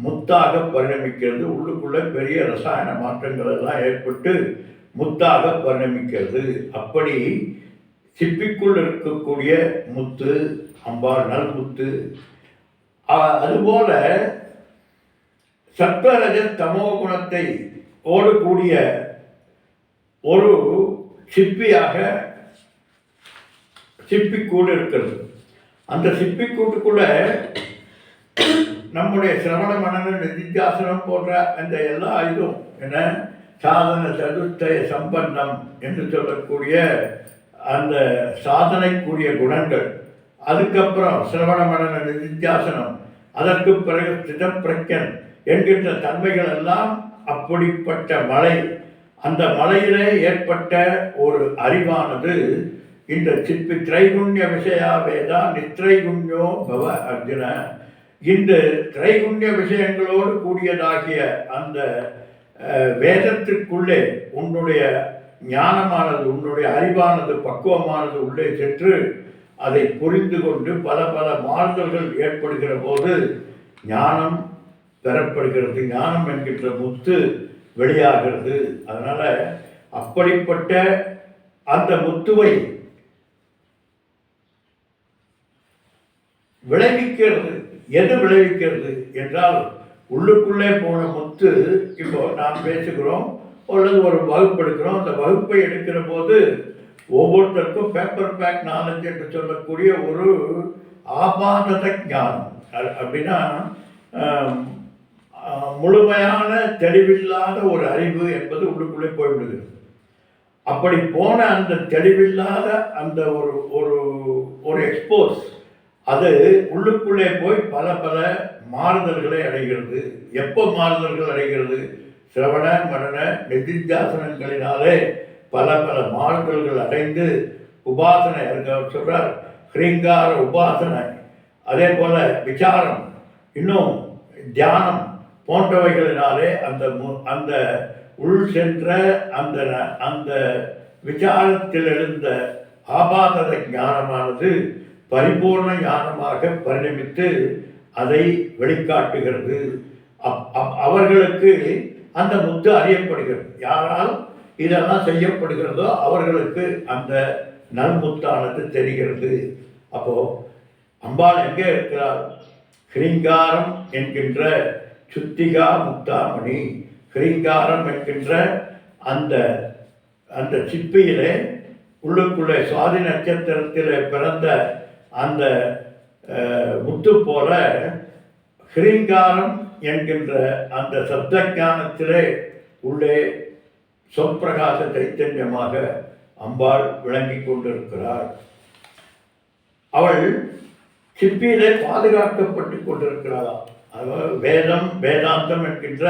முத்தாக பரிணமிக்கிறது. உள்ளுக்குள்ளே பெரிய ரசாயன மாற்றங்கள் எல்லாம் ஏற்பட்டு முத்தாக பரிணமிக்கிறது. அப்படி சிப்பிக்குள் இருக்கக்கூடிய முத்து அம்பாள் நல்முத்து. அதுபோல சத்வரஜ தமோ குணத்தை ஓடக்கூடிய ஒரு சிப்பியாக சிப்பிக்கூடு இருக்கிறது. அந்த சிப்பிக்கூட்டுக்குள்ள நம்முடைய சிரவண மனன நிதித்தியாசனம் போன்ற அந்த எல்லா இதுவும் என்ன சாதன சதுர்த்தய சம்பன்னம் என்று சொல்லக்கூடிய அந்த சாதனைக்குரிய குணங்கள், அதுக்கப்புறம் சிரவண மனன நிதித்தியாசனம், அதற்கு பிறகு ஸ்திதப்பிரஜன் என்கின்ற தன்மைகள் எல்லாம் அப்படிப்பட்ட மலை. அந்த மலையிலே ஏற்பட்ட ஒரு அறிவானது இந்த சிற்பி திரைகுண்ய விஷயா வேதா நித்ரைகுண்யோ பவ அர்ஜுன. இந்த திரைகுண்ய விஷயங்களோடு கூடியதாகிய அந்த வேதத்திற்குள்ளே உன்னுடைய ஞானமானது, உன்னுடைய அறிவானது, பக்குவமானது உள்ளே சென்று அதை புரிந்து கொண்டு பல பல மாறுதல்கள் ஏற்படுகிற போது ஞானம் பெறப்படுகிறது. ஞானம் என்கின்ற முத்து வெளியாகிறது. அதனால அப்படிப்பட்ட அந்த முத்துவை விளைவிக்கிறது. எது விளைவிக்கிறது என்றால், உள்ளுக்குள்ளே போன முத்து. இப்போ நாம் பேசுகிறோம் அல்லது ஒரு வகுப்பு எடுக்கிறோம். அந்த வகுப்பை எடுக்கிற போது ஒவ்வொருத்தருக்கும் பேப்பர் பேக் நாலேஜ் என்று சொல்லக்கூடிய ஒரு ஆபாதத ஞானம். அப்படின்னா முழுமையான தெளிவில்லாத ஒரு அறிவு என்பது உள்ளுக்குள்ளே போய்விடுகிறது. அப்படி போன அந்த தெளிவில்லாத அந்த ஒரு ஒரு ஒரு எக்ஸ்போஸ் அது உள்ளுக்குள்ளே போய் பல பல மாறுதல்களை அடைகிறது. எப்போ மாறுதல்கள் அடைகிறது? சிரவண மனன நிதித்தியாசனங்களினாலே பல பல மாறுதல்கள் அடைந்து உபாசனை சொல்றார், ஹ்ரீங்கார உபாசனை, அதே போல விசாரம், இன்னும் தியானம் போன்றவைகளினாலே அந்த அந்த உள் சென்ற அந்த அந்த விசாரத்தில் எழுந்த ஆபாதத ஞானமானது பரிபூர்ண ஞானமாக பரிணமித்து அதை வெளிக்காட்டுகிறது. அவர்களுக்கு அந்த முத்து அறியப்படுகிறது. யாரால் இதெல்லாம் செய்யப்படுகிறதோ அவர்களுக்கு அந்த நல்முத்தானது தெரிகிறது. அப்போ அம்பாள் எங்கே இருக்கிறார்? ஹ்ரீங்காரம் என்கின்ற சுத்திகா முக்தாமணி, ஹ்ரீங்காரம் என்கின்ற அந்த அந்த சிப்பியிலே உள்ளுக்குள்ளே சுவாதி நட்சத்திரத்தில் பிறந்த அந்த முத்து போல ஹ்ரீங்காரம் என்கின்ற அந்த சப்த ஞானத்திலே உள்ளே சொற்பிரகாச சைத்தன்யமாக அம்பாள் விளங்கி கொண்டிருக்கிறாள். அவள் சிப்பியிலே பாதுகாக்கப்பட்டு கொண்டிருக்கிறாளாம். அதாவது வேதம் வேதாந்தம் என்கின்ற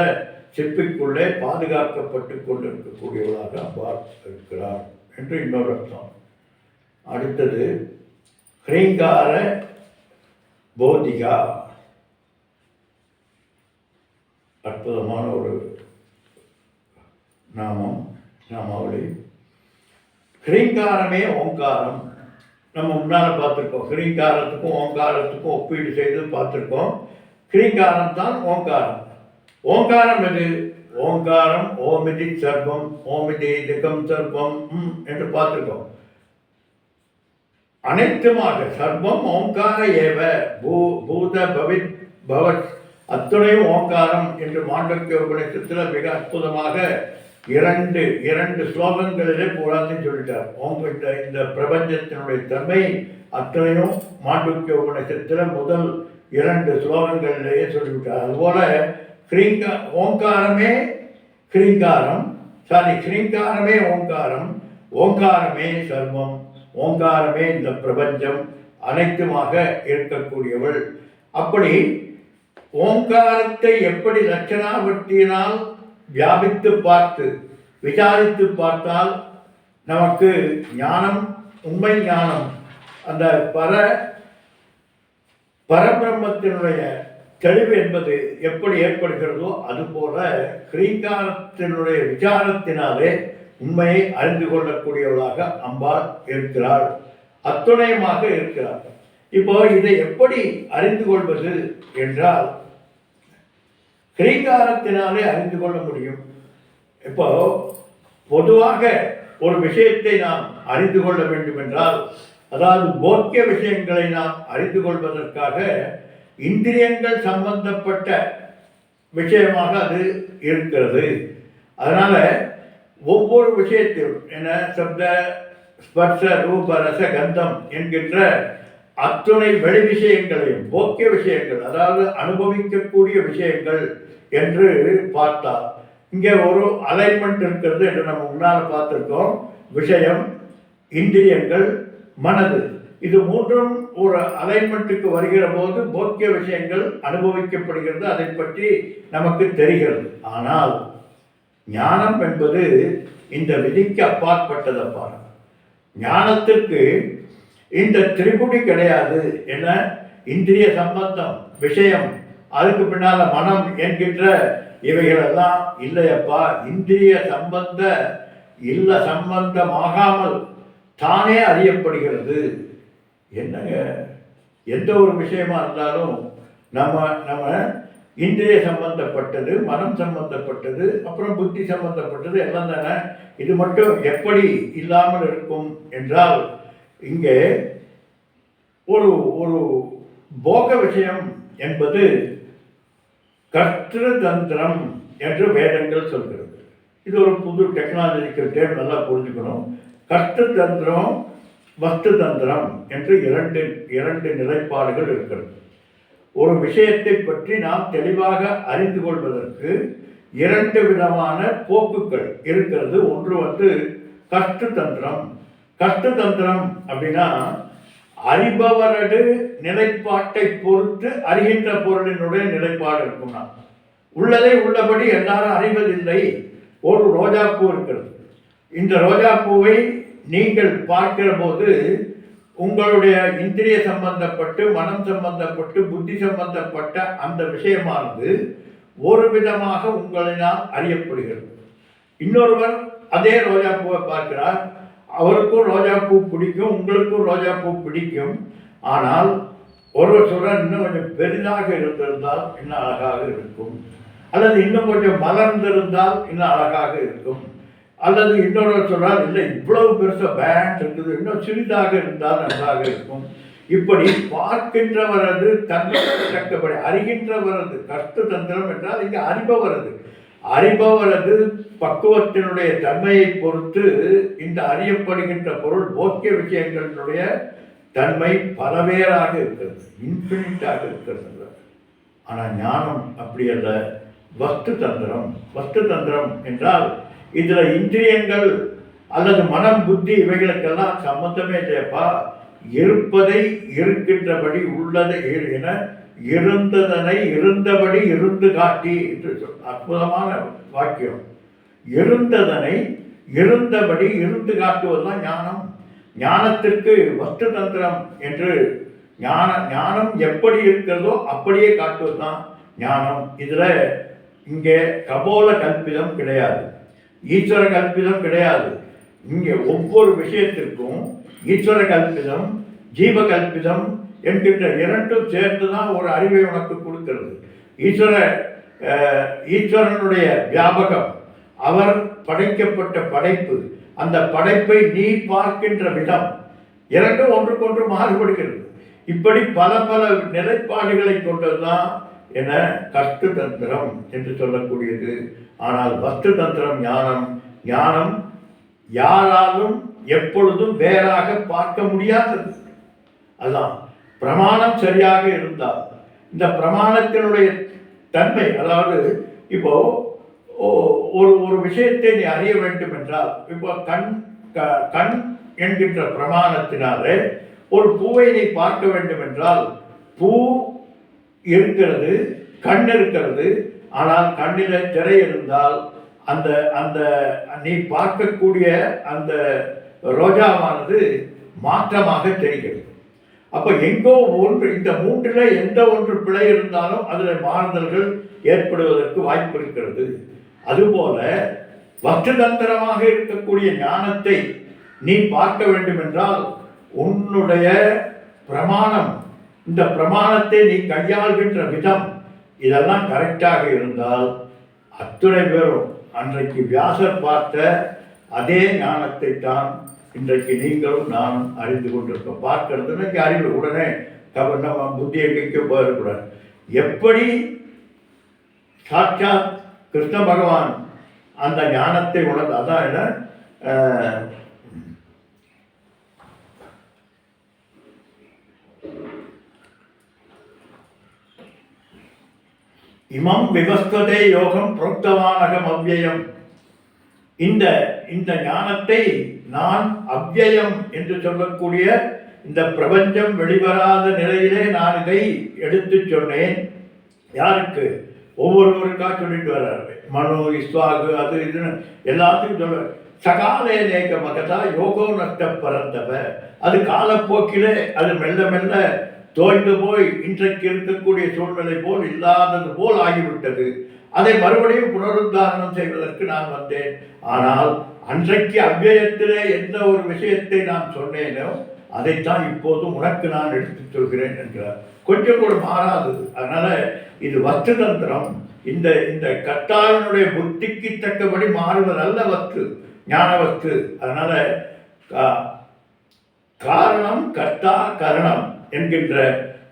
சிப்பிக்குள்ளே பாதுகாக்கப்பட்டு கொண்டிருக்கக்கூடியவளாக அம்பாள் இருக்கிறாள் என்று இன்னொரு அர்த்தம். அடுத்தது ஹ்ரீங்கார போதிகா. அற்புதமான ஒரு நாமாவளி. ஹ்ரீங்காரமே ஓங்காரம். நம்ம முன்னால் பார்த்துருக்கோம். ஹ்ரீங்காரத்துக்கும் ஓங்காரத்துக்கும் ஒப்பீடு செய்து பார்த்துருக்கோம். ஹ்ரீங்காரம் தான் ஓங்காரம். ஓங்காரம் எது? ஓங்காரம் ஓமிதி சர்வம், ஓமிதி திகம் சர்வம் என்று பார்த்துருக்கோம். அனைத்துமாக சர்வம் ஓங்கார ஏவ பூத பவித் பவத் அத்துணையும் ஓங்காரம் என்று மாண்டவிய உபநிஷத்தில் மிக அற்புதமாக இரண்டு ஸ்லோகங்களிலே பூராத்தையும் சொல்லிட்டார். இந்த பிரபஞ்சத்தினுடைய தன்மை அத்தனையும் மாண்டவிய உபநிஷத்தில் முதல் 2 ஸ்லோகங்களிலேயே சொல்லிவிட்டார். அதுபோல ஓங்காரமே ஹ்ரீங்காரம், ஹ்ரீங்காரமே ஓங்காரம், ஓங்காரமே சர்வம், ஓங்காரமே இந்த பிரபஞ்சம் அனைத்துமாக இருக்கக்கூடியவள். அப்படி ஓங்காரத்தை எப்படி லட்சணாவர்த்தியினால் வியாபித்து பார்த்து விசாரித்து பார்த்தால் நமக்கு ஞானம், உண்மை ஞானம், அந்த பரபிரம்மத்தினுடைய தெளிவு என்பது எப்படி ஏற்படுகிறதோ அதுபோல ஹ்ரீங்காரத்தினுடைய விசாரத்தினாலே உண்மையை அறிந்து கொள்ளக்கூடியவளாக அம்பாள் இருக்கிறாள். அத்துணையமாக இருக்கிறாள். இப்போ இதை எப்படி அறிந்து கொள்வது என்றால் ஹ்ரீங்காரத்தினாலே அறிந்து கொள்ள முடியும். இப்போ பொதுவாக ஒரு விஷயத்தை நாம் அறிந்து கொள்ள வேண்டும் என்றால், அதாவது போக்கிய விஷயங்களை நாம் அறிந்து கொள்வதற்காக இந்திரியங்கள் சம்பந்தப்பட்ட விஷயமாக அது இருக்கிறது. அதனால ஒவ்வொரு விஷயத்தையும் என சப்த ஸ்பர்ஷ ரூப ரச கந்தம் என்கின்ற அத்துணை வெளி விஷயங்களையும் போக்கிய விஷயங்கள், அதாவது அனுபவிக்கக்கூடிய விஷயங்கள் என்று பார்த்தால் இங்கே ஒரு அலைன்மெண்ட் இருக்கிறது என்று நம்ம முன்னால் பார்த்துருக்கோம். விஷயம், இந்திரியங்கள், மனது, இது மூன்றும் ஒரு அலைன்மெண்ட்டுக்கு வருகிற போது போக்கிய விஷயங்கள் அனுபவிக்கப்படுகிறது, அதை பற்றி நமக்கு தெரிகிறது. ஆனால் ஞானம் என்பது இந்த விதிக்கு அப்பாற்பட்டதப்பா. ஞானத்திற்கு இந்த திரிபுடி கிடையாது. என்ன? இந்திரிய சம்பந்தம், விஷயம், அதுக்கு பின்னால மனம் என்கின்ற இவைகளெல்லாம் இல்லையப்பா. இந்திரிய சம்பந்தமாகாமல் தானே அறியப்படுகிறது. என்னங்க, எந்த ஒரு விஷயமா இருந்தாலும் நம்ம இந்திரிய சம்பந்தப்பட்டது, மனம் சம்பந்தப்பட்டது, அப்புறம் புத்தி சம்பந்தப்பட்டது எல்லாம் தானே. இது மட்டும் எப்படி இல்லாமல் இருக்கும் என்றால், இங்கே ஒரு ஒரு போக விஷயம் என்பது கர்த்திரு தந்திரம் என்று வேதங்கள் சொல்கிறது. இது ஒரு புது டெக்னாலஜிக்கல் டேம், நல்லா புரிஞ்சுக்கணும். கர்த்திரு தந்திரம், வஸ்து தந்திரம் என்று இரண்டு நிலைப்பாடுகள் இருக்கிறது. ஒரு விஷயத்தை பற்றி நாம் தெளிவாக அறிந்து கொள்வதற்கு இரண்டு விதமான போக்குகள் இருக்கிறது. ஒன்று கஷ்ட தந்திரம். கஷ்ட தந்திரம் அப்படின்னா அறிபவரது நிலைப்பாட்டை பொறுத்து அறிகின்ற பொருளினுடைய நிலைப்பாடு இருக்கும்னா, உள்ளதை உள்ளபடி எல்லாரும் அறிவதில்லை. ஒரு ரோஜாப்பூ இருக்கிறது. இந்த ரோஜாப்பூவை நீங்கள் பார்க்கிற போது உங்களுடைய இந்திரிய சம்பந்தப்பட்டு, மனம் சம்பந்தப்பட்டு, புத்தி சம்பந்தப்பட்ட அந்த விஷயமானது ஒரு விதமாக உங்களினால் அறியப்படுகிறது. இன்னொருவர் அதே ரோஜாப்பூவை பார்க்கிறார், அவருக்கும் ரோஜாப்பூ பிடிக்கும், உங்களுக்கும் ரோஜாப்பூ பிடிக்கும். ஆனால் ஒருவர் சொல்றார், இன்னும் கொஞ்சம் பெரிதாக இருந்திருந்தால் இன்னும் அழகாக இருக்கும், அல்லது இன்னும் கொஞ்சம் மலர்ந்திருந்தால் இன்னும் அழகாக இருக்கும், அல்லது இன்னொருவர் சொல்றார், இல்லை இவ்வளவு பெருசாக பேண்ட் இருக்குது, இன்னும் சிறிதாக இருந்தால் நன்றாக இருக்கும். இப்படி பார்க்கின்றவரது தன்மைப்படி அறிகின்றவரது கஷ்ட தந்திரம் என்றால் இங்கே அறிபவரது பக்குவத்தினுடைய தன்மையை பொறுத்து இந்த அறியப்படுகின்ற பொருள் போக்கிய விஷயங்களினுடைய தன்மை பலவேறாக இருக்கிறது, இன்ஃபினிட்டாக இருக்கிறது. ஆனால் ஞானம் அப்படி அல்ல. வஸ்து தந்திரம் என்றால் இதில் இந்திரியங்கள் அல்லது மனம், புத்தி இவைகளுக்கெல்லாம் சம்பந்தமே இல்லையப்பா. இருப்பதை இருக்கின்றபடி, உள்ளதை என இருந்ததனை இருந்தபடி இருந்து காட்டி என்று அற்புதமான வாக்கியம். இருந்ததனை இருந்தபடி இருந்து காட்டுவதுதான் ஞானம். ஞானத்திற்கு வஸ்து தந்திரம் என்று ஞானம் எப்படி இருக்கிறதோ அப்படியே காட்டுவதுதான் ஞானம். இதில் இங்கே கபோல கல்பிதம் கிடையாது, ஈஸ்வர கல்பிதம் கிடையாது. இங்கே ஒவ்வொரு விஷயத்திற்கும் ஈஸ்வர கல்பிதம், ஜீவ கல்பிதம் என்கின்ற இரண்டும் சேர்ந்து தான் ஒரு அறிவை உனக்கு கொடுக்கிறது. ஈஸ்வரனுடைய வியாபகம், அவர் படைக்கப்பட்ட படைப்பு, அந்த படைப்பை நீ பார்க்கின்ற விதம் இரண்டும் ஒன்றுக்கொன்று மாறுபடுகிறது. இப்படி பல பல நிலைப்பாடுகளை கொண்டதுதான் என கஷ்ட தந்திரம் என்று சொல்லக்கூடியது. ஆனால் வஸ்து தந்திரம் ஞானம் யாராலும் எப்பொழுதும் வேறாக பார்க்க முடியாதது. அதுதான் பிரமாணம் சரியாக இருந்தால், இந்த பிரமாணத்தினுடைய தன்மை, அதாவது இப்போ ஒரு விஷயத்தை நீ அறிய வேண்டும் என்றால், இப்போ கண் என்கின்ற பிரமாணத்தினாலே ஒரு பூவை நீ பார்க்க வேண்டும் என்றால், பூ இருக்கிறது, கண் இருக்கிறது. ஆனால் கண்ணில் திரை இருந்தால் அந்த அந்த நீ பார்க்கக்கூடிய அந்த ரோஜாவானது மாற்றமாக தெரிகிறது. அப்போ எங்கோ ஒன்று, இந்த மூன்றில் எந்த ஒன்று பிழை இருந்தாலும் அதில் மாறுதல்கள் ஏற்படுவதற்கு வாய்ப்பு இருக்கிறது. அதுபோல வஸ்துதந்திரமாக இருக்கக்கூடிய ஞானத்தை நீ பார்க்க வேண்டும் என்றால் உன்னுடைய பிரமாணம், இந்த பிரமாணத்தை நீ கையாள்கின்ற விதம், இதெல்லாம் கரெக்டாக இருந்தால் அத்துணை பேரும் அன்றைக்கு வியாசர் பார்த்த அதே ஞானத்தை தான் இன்றைக்கு நீங்களும் நானும் அறிந்து கொண்டிருக்கோம். பார்க்கறதுன்னா அறிவு உடனே நம்ம புத்தியை எங்கே போயிடக்கூடாது. எப்படி சாட்சாத் கிருஷ்ண பகவான் அந்த ஞானத்தை உணர்ந்து, அதான் என்ன இமம் விவஸ்ததே யோகம் புரோக்தவானகம் அவ்யயம். இந்த இந்த ஞானத்தை நான் அவ்யயம் என்று சொல்லக்கூடிய இந்த பிரபஞ்சம் வெளிவராத நிலையிலே நான் இதை எடுத்து சொன்னேன். யாருக்கு? ஒவ்வொருவருக்கா சொல்லிட்டு வர்றாரு. மனு இஸ்வாகு அது இதுன்னு எல்லாத்துக்கும் சொல்ல. சகாலே நேக மகதா யோகோ நஷ்ட பரந்தவ. அது காலப்போக்கிலே அது மெல்ல மெல்ல தோய்ந்து போய் இன்றைக்கு இருக்கக்கூடிய சூழ்நிலை போல் இல்லாதது போல் ஆகிவிட்டது. அதை மறுபடியும் புனருத்தாரணம் செய்வதற்கு நான் வந்தேன். ஆனால் அன்றைக்கு அவ்வியத்திலே எந்த ஒரு விஷயத்தை நான் சொன்னேனோ அதைத்தான் இப்போது உனக்கு நான் எடுத்துச் சொல்கிறேன் என்கிறார். கொஞ்சம் கூட மாறாதது. அதனால இது வஸ்து தந்திரம். இந்த இந்த கர்த்தாவினுடைய புத்திக்கு தக்கபடி மாறுவதல்ல வஸ்து, ஞான வஸ்து. அதனால காரணம் கர்த்தா கரணம் என்கின்ற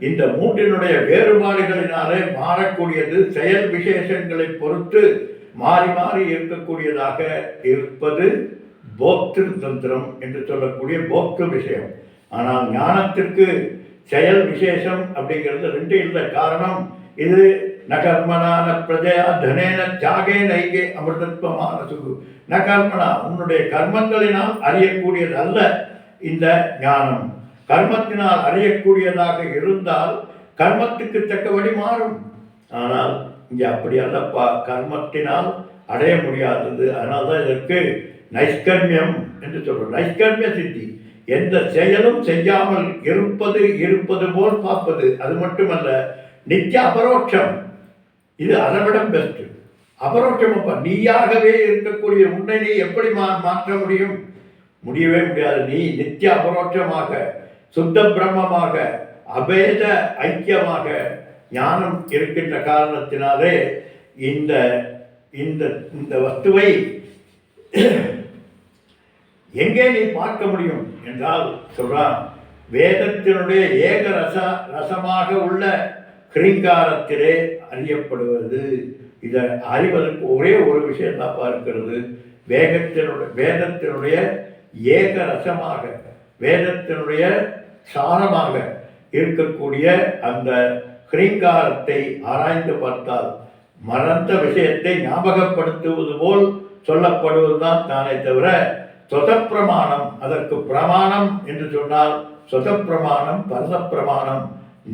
இந்த மூன்றினுடைய வேறுபாடுகளினாலே மாறக்கூடியது. செயல் விசேஷங்களை பொறுத்து மாறி மாறி இருக்கக்கூடியதாக இருப்பது போக்திரு தந்திரம் என்று சொல்லக்கூடிய போக்து விஷயம். ஆனால் ஞானத்திற்கு செயல் விசேஷம் அப்படிங்கிறது ரெண்டு இல்லை. காரணம் இது நகர்மனான பிரஜயா தனேன தியாகே நைகே அமிர்தத்வமான சுகு. நகர்மனா உன்னுடைய கர்மங்களினால் அறியக்கூடியது அல்ல இந்த ஞானம். கர்மத்தினால் அறியக்கூடியதாக இருந்தால் கர்மத்துக்கு தக்கபடி மாறும். ஆனால் இங்கே அப்படி அல்லப்பா, கர்மத்தினால் அடைய முடியாதது. அதனால தான் இதற்கு நைஷ்கர்மியம் என்று சொல்றோம். நைஷ்கர்மிய சித்தி, எந்த செயலும் செய்யாமல் இருப்பது போல் பார்ப்பது. அது மட்டுமல்ல, நித்திய அபரோட்சம். இது அதை விட பெஸ்ட். அபரோட்சம் அப்பா, நீயாகவே இருக்கக்கூடிய உன்னை நீ எப்படி மாற்ற முடியும்? முடியவே முடியாது. நீ நித்திய அபரோட்சமாக, சுத்த பிரம்மமாக, அபேத ஐக்கியமாக ஞானம் இருக்கின்ற காரணத்தினாலே இந்த இந்த இந்த வஸ்துவை எங்கே நீ பார்க்க முடியும் என்றால் சொல்றான், வேதத்தினுடைய ஏக ரசமாக உள்ள கிரீங்காரத்திலே அறியப்படுவது. இதை அறிவதற்கு ஒரே ஒரு விஷயம் தான் பார்க்கிறது. வேதத்தினுடைய ஏக ரசமாக, வேதத்தினுடைய சாரமாக இருக்கக்கூடிய அந்த கிரீங்காரத்தை ஆராய்ந்து பார்த்தால் மறந்த விஷயத்தை ஞாபகப்படுத்துவது போல் சொல்லப்படுவதுதான் தானே தவிர சொதப்பிரமாணம், அதற்கு பிரமாணம் என்று சொன்னால் சொதப்பிரமாணம், பரதப்பிரமாணம்,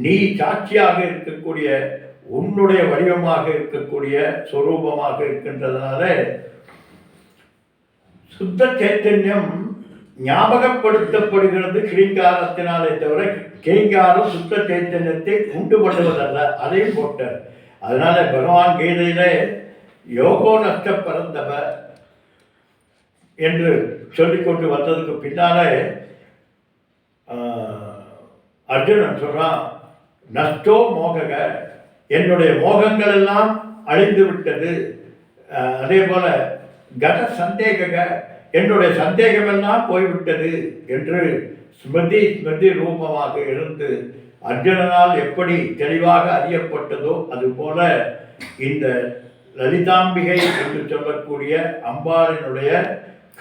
நீ சாட்சியாக இருக்கக்கூடிய உன்னுடைய வடிவமாக இருக்கக்கூடிய சொரூபமாக இருக்கின்றதுனால சுத்த சைத்தன்யம் ஞாபகப்படுத்தப்படுகிறது கிரீங்காரத்தினாலே தவிர கிரீங்காரம் சுத்த சைத்தன்யத்தை உண்டு பண்ணுவதல்ல. அதையும் போட்டார். அதனால பகவான் கீதையில யோகோ நஷ்ட பரந்தவ என்று சொல்லிக்கொண்டு வந்ததுக்கு பின்னாலே அர்ஜுனன் சொல்றான், நஷ்டோ மோகக, என்னுடைய மோகங்கள் எல்லாம் அழிந்து விட்டது. அதே போல கத சந்தேக, என்னுடைய சந்தேகமெல்லாம் போய்விட்டது என்று ஸ்மிருதி ரூபமாக இருந்து அர்ஜுனனால் எப்படி தெளிவாக அறியப்பட்டதோ அதுபோல இந்த லலிதாம்பிகை என்று சொல்லக்கூடிய அம்பாளினுடைய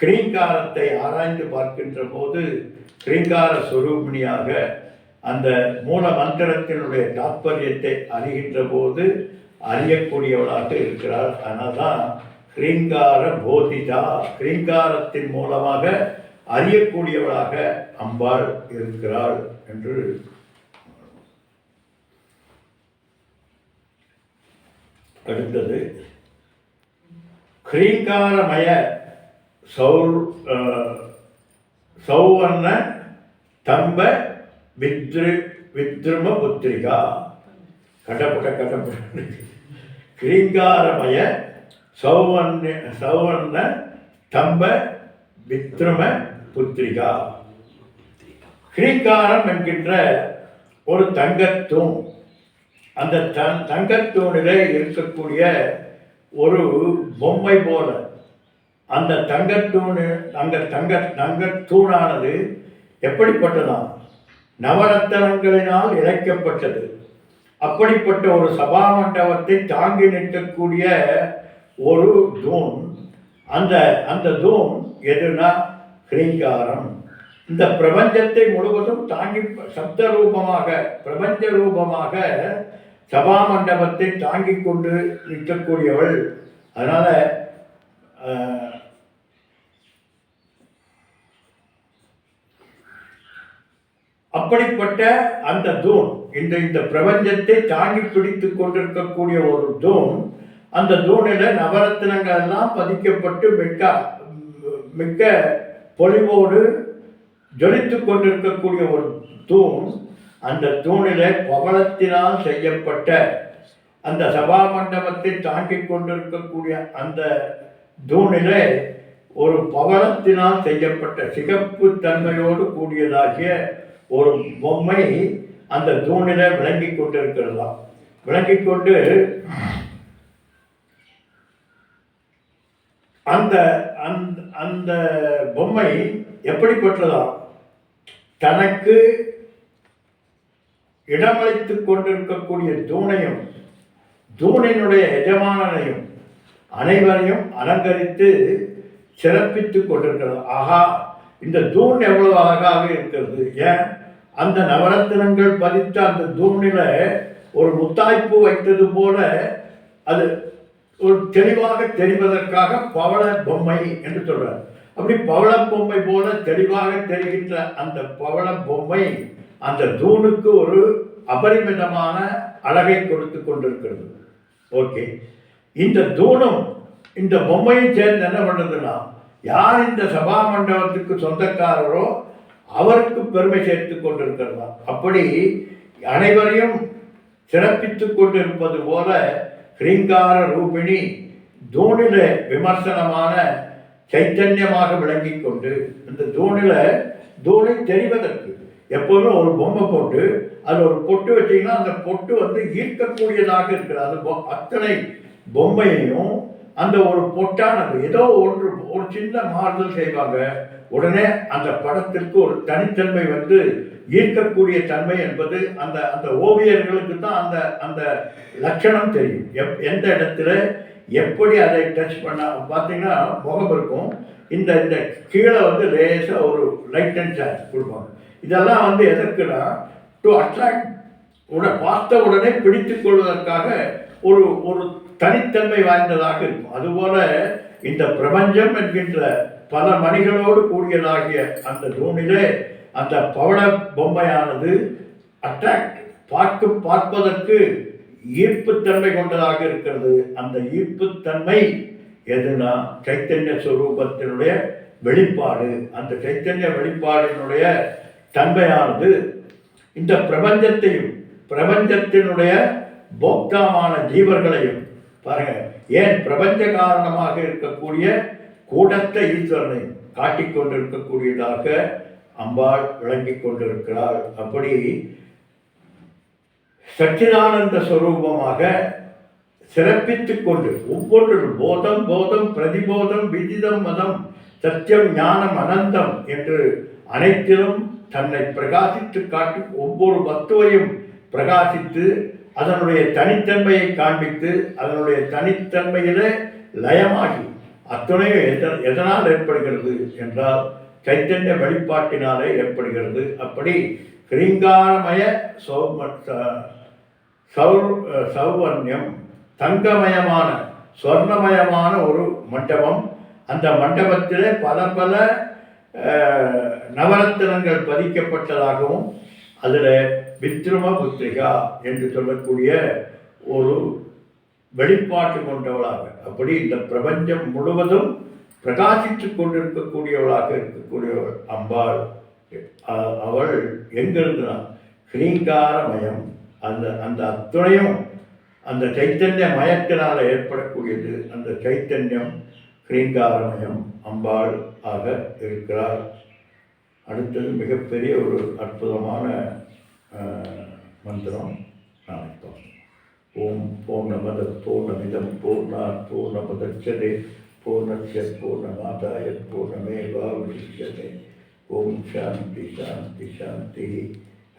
கிரீங்காரத்தை ஆராய்ந்து பார்க்கின்ற போது கிரீங்கார ஸ்வரூபிணியாக அந்த மூல மந்திரத்தினுடைய தாற்பயத்தை அறிகின்ற போது அறியக்கூடியவளாக இருக்கிறார். அதனால்தான் கிரீங்கார போதிதா, கிரீங்காரத்தின் மூலமாக அறியக்கூடியவளாக அம்பாள் இருக்கிறாள் என்று அடுத்தது கிரீங்காரமய சௌவர்ண தம்ப வித்ரும புத்திரிகா. கடப்பட கிரீங்காரமய சௌவர்ண தம்ப வித்ரும புத்திரிகா. கிரீங்காரம் என்கின்ற ஒரு தங்கத்தூண். அந்த தங்கத்தூணிலே இருக்கக்கூடிய ஒரு பொம்மை போல அந்த தங்கத்தூணு தங்கத்தூணானது எப்படிப்பட்டதாம்? நவரத்தனங்களினால் இழைக்கப்பட்டது. அப்படிப்பட்ட ஒரு சபா மண்டபத்தை தாங்கி நிற்கக்கூடிய ஒரு தூண். அந்த தூண் எதுனா ஹ்ரீங்காரம். இந்த பிரபஞ்சத்தை முழுவதும் தாங்கி சப்த ரூபமாக, பிரபஞ்ச ரூபமாக சபா மண்டபத்தை தாங்கி கொண்டு நிற்கக்கூடியவள். அதனால அப்படிப்பட்ட அந்த தூண், இந்த பிரபஞ்சத்தை தாங்கி பிடித்து கொண்டிருக்கக்கூடிய ஒரு தூண். அந்த தூணில் நவரத்தினங்கள் எல்லாம் பதிக்கப்பட்டு மிக்க பொலிவோடு ஜொலித்து கொண்டிருக்கக்கூடிய ஒரு தூண். அந்த தூணில பவளத்தினால் செய்யப்பட்ட அந்த சபா மண்டபத்தை தாங்கிக் கொண்டிருக்கக்கூடிய அந்த தூணில ஒரு பவளத்தினால் செய்யப்பட்ட சிகப்பு தன்மையோடு கூடியதாகிய ஒரு பொம்மை அந்த தூணில விளங்கி கொண்டிருக்கிறதா. விளங்கி கொண்டு அந்த அந்த பொம்மை எப்படிப்பட்டதா? தனக்கு இடமளித்துக் கொண்டிருக்கக்கூடிய தூணையும் தூணினுடைய எஜமானனையும் அனைவரையும் அலங்கரித்து சிறப்பித்துக் கொண்டிருக்கிறது. ஆகா, இந்த தூண் எவ்வளவு அழகாக இருக்கிறது! ஏன், அந்த நவரத்தினங்கள் பதித்த அந்த தூணில ஒரு முத்தாய்ப்பு வைத்தது போல அது ஒரு தெளிவாக தெரிவதற்காக பவள பொம்மை என்று சொல்றார். அப்படி பவள பொம்மை போல தெளிவாக தெரிகின்ற அந்த பவள பொம்மை அந்த தூணுக்கு ஒரு அபரிமிதமான அழகை கொடுத்து கொண்டிருக்கிறது. ஓகே, இந்த தூணும் இந்த பொம்மையும் சேர்ந்து என்ன பண்ணுறதுன்னா, யார் இந்த சபா மண்டபத்துக்கு சொந்தக்காரரோ அவருக்கு பெருமை சேர்த்து கொண்டிருக்கிறதா. அப்படி அனைவரையும் சிறப்பித்து கொண்டிருப்பது போல ஹ்ரீங்கார ரூபிணி தூணில விமர்சனமான சைத்தன்யமாக விளங்கி கொண்டு, இந்த தூணை தெரிவதற்கு எப்போதும் ஒரு பொம்மை போட்டு அது ஒரு பொட்டு வச்சிங்கன்னா அந்த பொட்டு ஈர்க்கக்கூடியதாக இருக்கிறது. அது அத்தனை பொம்மையையும் அந்த ஒரு பொட்டானது ஏதோ ஒரு சின்ன மாறுதல் செய்வாங்க, உடனே அந்த படத்திற்கு ஒரு தனித்தன்மை ஈர்க்கக்கூடிய தன்மை என்பது அந்த ஓவியர்களுக்கு தான் அந்த லட்சணம் தெரியும். எந்த இடத்துல எப்படி அதை டச் பண்ண பார்த்தீங்கன்னா முகம் இருக்கும். இந்த கீழே லேசாக ஒரு லைட் அண்ட் சார்ஜ் கொடுப்பாங்க. இதெல்லாம் எதற்குன்னா டு அட்ராக்ட், பார்த்த உடனே பிடித்துக் கொள்வதற்காக ஒரு தனித்தன்மை வாய்ந்ததாக இருக்கும். அதுபோல இந்த பிரபஞ்சம் என்கின்ற பல மணிகளோடு கூடியதாகிய அந்த தூணிலே அந்த பவள பொம்மையானது அட்ராக்ட், பார்ப்பதற்கு ஈர்ப்புத்தன்மை கொண்டதாக இருக்கிறது. அந்த ஈர்ப்புத்தன்மை எதுனா சைத்தன்ய ஸ்வரூபத்தினுடைய வெளிப்பாடு. அந்த சைத்தன்ய வெளிப்பாடினுடைய தன்மையானது இந்த பிரபஞ்சத்தையும் பிரபஞ்சத்தினுடைய போக்தாமான ஜீவர்களையும் பாருங்க, ஏன் பிரபஞ்ச காரணமாக இருக்கக்கூடிய கூடத்த ஈஸ்வரனை காட்டிக்கொண்டிருக்கக்கூடியதாக அம்பாள் விளங்கி கொண்டிருக்கிறாள். அப்படி சச்சிதானந்த ஸ்வரூபமாக சிறப்பித்துக் கொண்டு ஒவ்வொன்றும் போதம் போதம் பிரதிபோதம் விதிதம் மதம் சத்தியம் ஞானம் அனந்தம் என்று அனைத்திலும் தன்னை பிரகாசித்து காட்டி ஒவ்வொரு வஸ்துவையும் பிரகாசித்து அதனுடைய தனித்தன்மையை காண்பித்து அதனுடைய தனித்தன்மையில லயமாகி அத்துணையும் எதனால் ஏற்படுகிறது என்றால் சைத்தன்ய வெளிப்பாட்டினாலே ஏற்படுகிறது. அப்படி ஹ்ரீங்காரமய சௌவர்ணியம், தங்கமயமான சொர்ணமயமான ஒரு மண்டபம். அந்த மண்டபத்திலே பல பல நவரத்தினங்கள் பதிக்கப்பட்டதாகவும் அதில் வித்ரும புத்திரிகா என்று சொல்லக்கூடிய ஒரு வெளிப்பாட்டு கொண்டவளாக, அப்படி இந்த பிரபஞ்சம் முழுவதும் பிரகாசித்து கொண்டிருக்கக்கூடியவளாக இருக்கக்கூடியவள் அம்பாள். அவள் எங்கிருந்தான்? ஹ்ரீங்காரமயம். அந்த அத்துணையும் அந்த சைத்தன்ய மயத்தினால் ஏற்படக்கூடியது. அந்த சைத்தன்யம் ஹ்ரீங்காரமயம் அம்பாள் ஆக இருக்கிறார். அடுத்தது மிகப்பெரிய ஒரு அற்புதமான மந்திரம் நாளைக்கு. ஓம் பூர்ணமத பூர்ணமிதம் பூர்ணாத் பூர்ணமுதச்யதே பூர்ணஸ்ய பூர்ணமாதாய பூர்ணமேவாவசிஷ்யதே. ஓம் சாந்தி சாந்தி சாந்தி.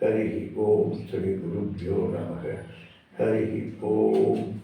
ஹரி ஓம் ஸ்ரீ குருப்யோ நமக. ஹரி ஓம்.